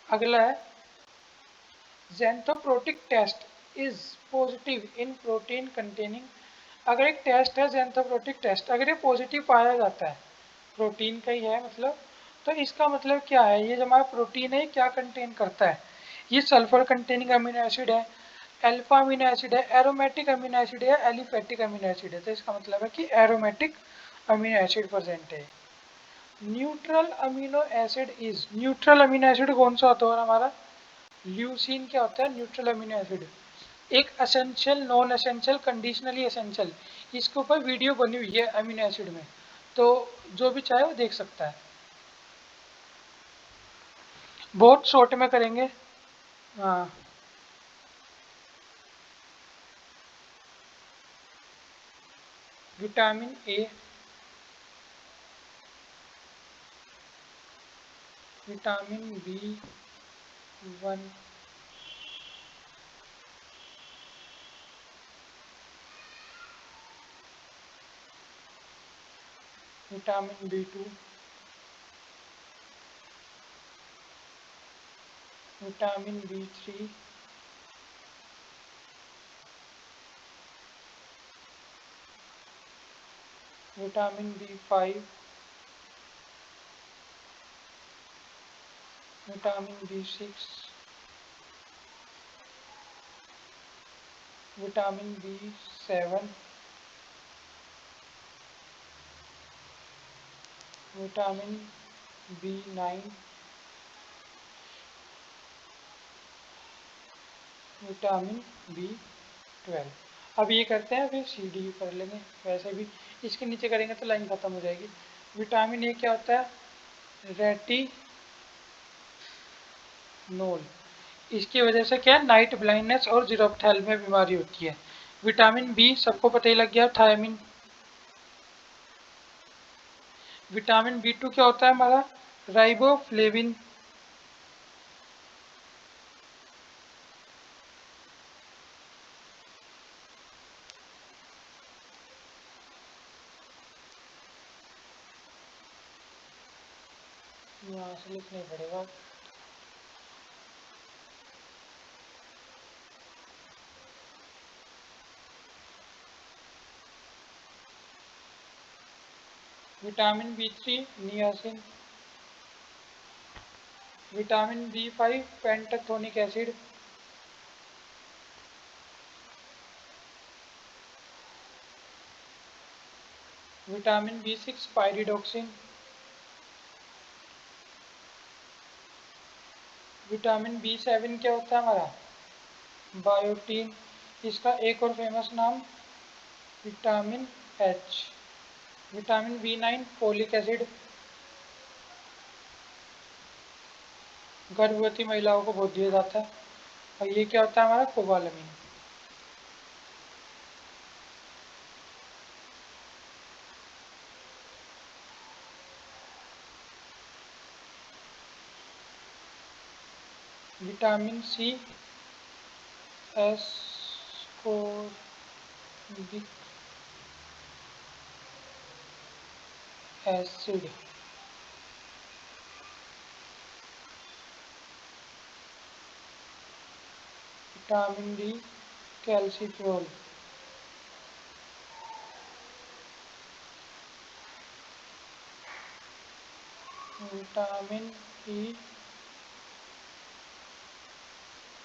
अगला है xanthoproteic test is positive in protein containing. अगर एक टेस्ट है ज़ेंथोप्रोटिक टेस्ट, अगर ये पॉजिटिव पाया जाता है, प्रोटीन का ही है मतलब, तो इसका मतलब क्या है? ये जो हमारा प्रोटीन है क्या कंटेन करता है? ये सल्फर कंटेनिंग अमीनो एसिड है, अल्फा अमीनो एसिड है, एरोमेटिक अमीनो एसिड है, एलिफेटिक अमीनो एसिड है। तो इसका मतलब है कि एरोमेटिक अमीनो एसिड प्रेजेंट है। Neutral amino acid is, neutral amino acid कौन सा होता है हमारा? ल्यूसीन क्या होता है? Neutral amino acid. एक essential, non essential, conditionally essential, इसके ऊपर वीडियो बनी हुई है अमीनो एसिड में, तो जो भी चाहे वो देख सकता है। बहुत शॉर्ट में करेंगे। हाँ, vitamin A, vitamin B 1, vitamin B 2, vitamin B 3, vitamin B 5, vitamin B 6, vitamin B 7, vitamin B 9, vitamin B 12। अब ये करते हैं फिर सी डी कर लेंगे, वैसे भी इसके नीचे करेंगे तो लाइन खत्म हो जाएगी। विटामिन ए क्या होता है? रेटिनोल। इसकी वजह से क्या है? नाइट ब्लाइंडनेस और जीरोप्थेल्मिया बीमारी होती है। विटामिन बी सबको पता ही लग गया, थायमिन। विटामिन बी 2 क्या होता है हमारा? राइबोफ्लेविन। यहाँ से लिखना पड़ेगा। Vitamin B 3 niacin, vitamin B 5 pantothenic acid, vitamin B 6 pyridoxine, vitamin B 7 क्या होता है हमारा? बायोटीन। इसका एक और फेमस नाम vitamin H. Vitamin B 9 folic acid, गर्भवती महिलाओं को बहुत दिया जाता है। और ये क्या होता है हमारा? Cobalamin. Vitamin C ascorbic acid, vitamin D calciferol, vitamin E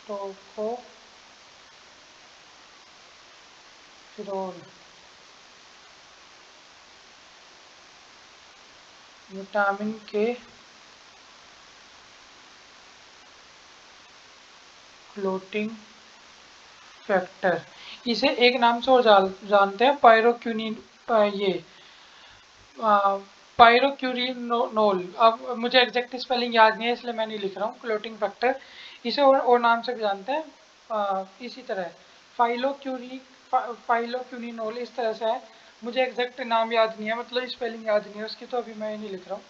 tocopherol vitamin K clotting factor. इसे एक नाम से और जानते हैं, पायरोक्यूनिन, ये पायरोक्यूरिनोल। अब मुझे एग्जैक्ट स्पेलिंग याद नहीं है इसलिए मैं नहीं लिख रहा हूँ। क्लोटिंग फैक्टर इसे और नाम से भी जानते हैं, इसी तरह फाइलोक्यूरिनोल इस तरह से है। मुझे एग्जैक्ट नाम याद नहीं है, मतलब स्पेलिंग याद नहीं है उसकी, तो अभी मैं नहीं लिख रहा हूँ।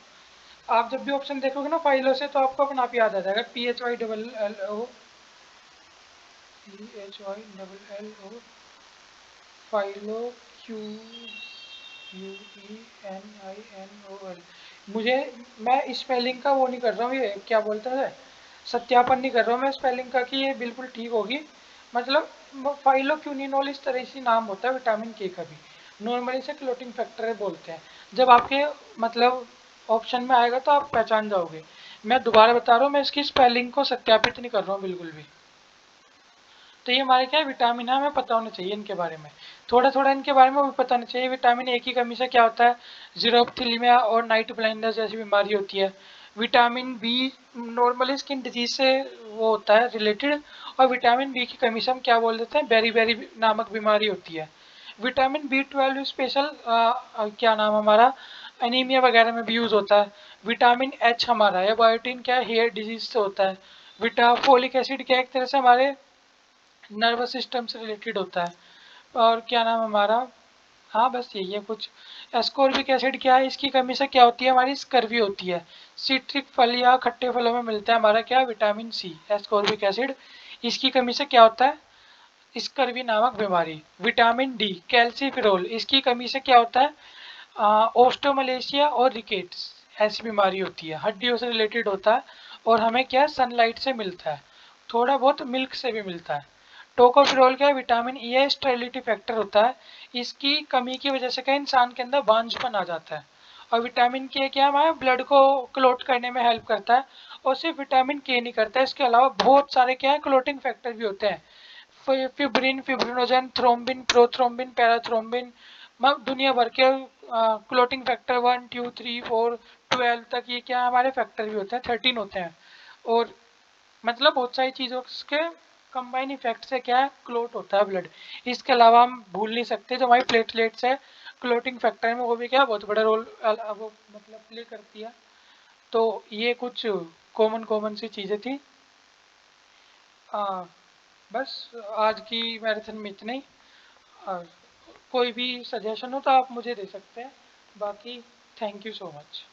आप जब भी ऑप्शन देखोगे ना फाइलो से, तो आपको अपना आप याद आ जाएगा, PHYLLO फाइलो QUENINOL। मुझे, मैं स्पेलिंग का वो नहीं कर रहा हूँ, ये क्या बोलता है, सत्यापन नहीं कर रहा हूँ मैं स्पेलिंग का कि ये बिल्कुल ठीक होगी। मतलब फाइलोक्यूनिनोल इस तरह से नाम होता है विटामिन के का भी, नॉर्मली से क्लोटिंग फैक्टर बोलते हैं। जब आपके मतलब ऑप्शन में आएगा तो आप पहचान जाओगे। मैं दोबारा बता रहा हूँ, मैं इसकी स्पेलिंग को सत्यापित नहीं कर रहा हूँ बिल्कुल भी। तो ये हमारे क्या है, विटामिन है, हमें पता होना चाहिए इनके बारे में। थोड़ा थोड़ा इनके बारे में भी पता होना चाहिए। विटामिन ए की कमी से क्या होता है, जीरोप्थिलीमिया और नाइट ब्लाइंडनेस जैसी बीमारी होती है। Vitamin B normally skin disease से वो होता है रिलेटेड, और विटामिन बी की कमी से हम क्या बोल देते हैं, बेरी बेरी नामक बीमारी होती है। विटामिन B12 स्पेशल क्या नाम हमारा, एनीमिया वगैरह में भी यूज़ होता है। विटामिन एच हमारा या बायोटीन क्या है, हेयर डिजीज से होता है। फोलिक एसिड क्या है, एक तरह से हमारे नर्वस सिस्टम से रिलेटेड होता है। और क्या नाम हमारा, हाँ बस यही है कुछ। एस्कोर्बिक एसिड क्या है, इसकी कमी से क्या होती है, हमारी स्कर्वी होती है। सिट्रिक फल या खट्टे फलों में मिलता है हमारा क्या, विटामिन सी, एस्कोर्बिक एसिड। इसकी कमी से क्या होता है, स्कर्वी नामक बीमारी। विटामिन डी कैल्सीफिरोल, इसकी कमी से क्या होता है, ओस्टोमलेशिया और रिकेट्स ऐसी बीमारी होती है, हड्डियों से रिलेटेड होता है। और हमें क्या सनलाइट से मिलता है, थोड़ा बहुत मिल्क से भी मिलता है। टोकोफिरोल क्या है, विटामिन ई है, स्टेरिलिटी फैक्टर होता है। इसकी कमी की वजह से क्या इंसान के अंदर बांझपन आ जाता है। और विटामिन के क्या हमारे ब्लड को क्लोट करने में हेल्प करता है। और सिर्फ विटामिन के नहीं करता है, इसके अलावा बहुत सारे क्या है क्लोटिंग फैक्टर भी होते हैं। फिब्रिन, फिब्रिनोजन, थ्रोम्बिन, प्रोथ्रोम्बिन, पैराथ्रोम्बिन, दुनिया भर के क्लोटिंग फैक्टर 1 2 3 4 12 तक ये क्या हमारे फैक्टर भी होते हैं, 13 होते हैं। और मतलब बहुत सारी चीज़ों के कंबाइन इफेक्ट से क्या है, क्लोट होता है ब्लड। इसके अलावा हम भूल नहीं सकते जो हमारी प्लेटलेट्स है क्लोटिंग फैक्टर में, वो भी क्या बहुत बड़ा रोल वो मतलब प्ले करती है। तो ये कुछ कॉमन कॉमन सी चीज़ें थी। बस आज की मैराथन में इतना ही। आ, कोई भी सजेशन हो तो आप मुझे दे सकते हैं। बाकी थैंक यू सो मच।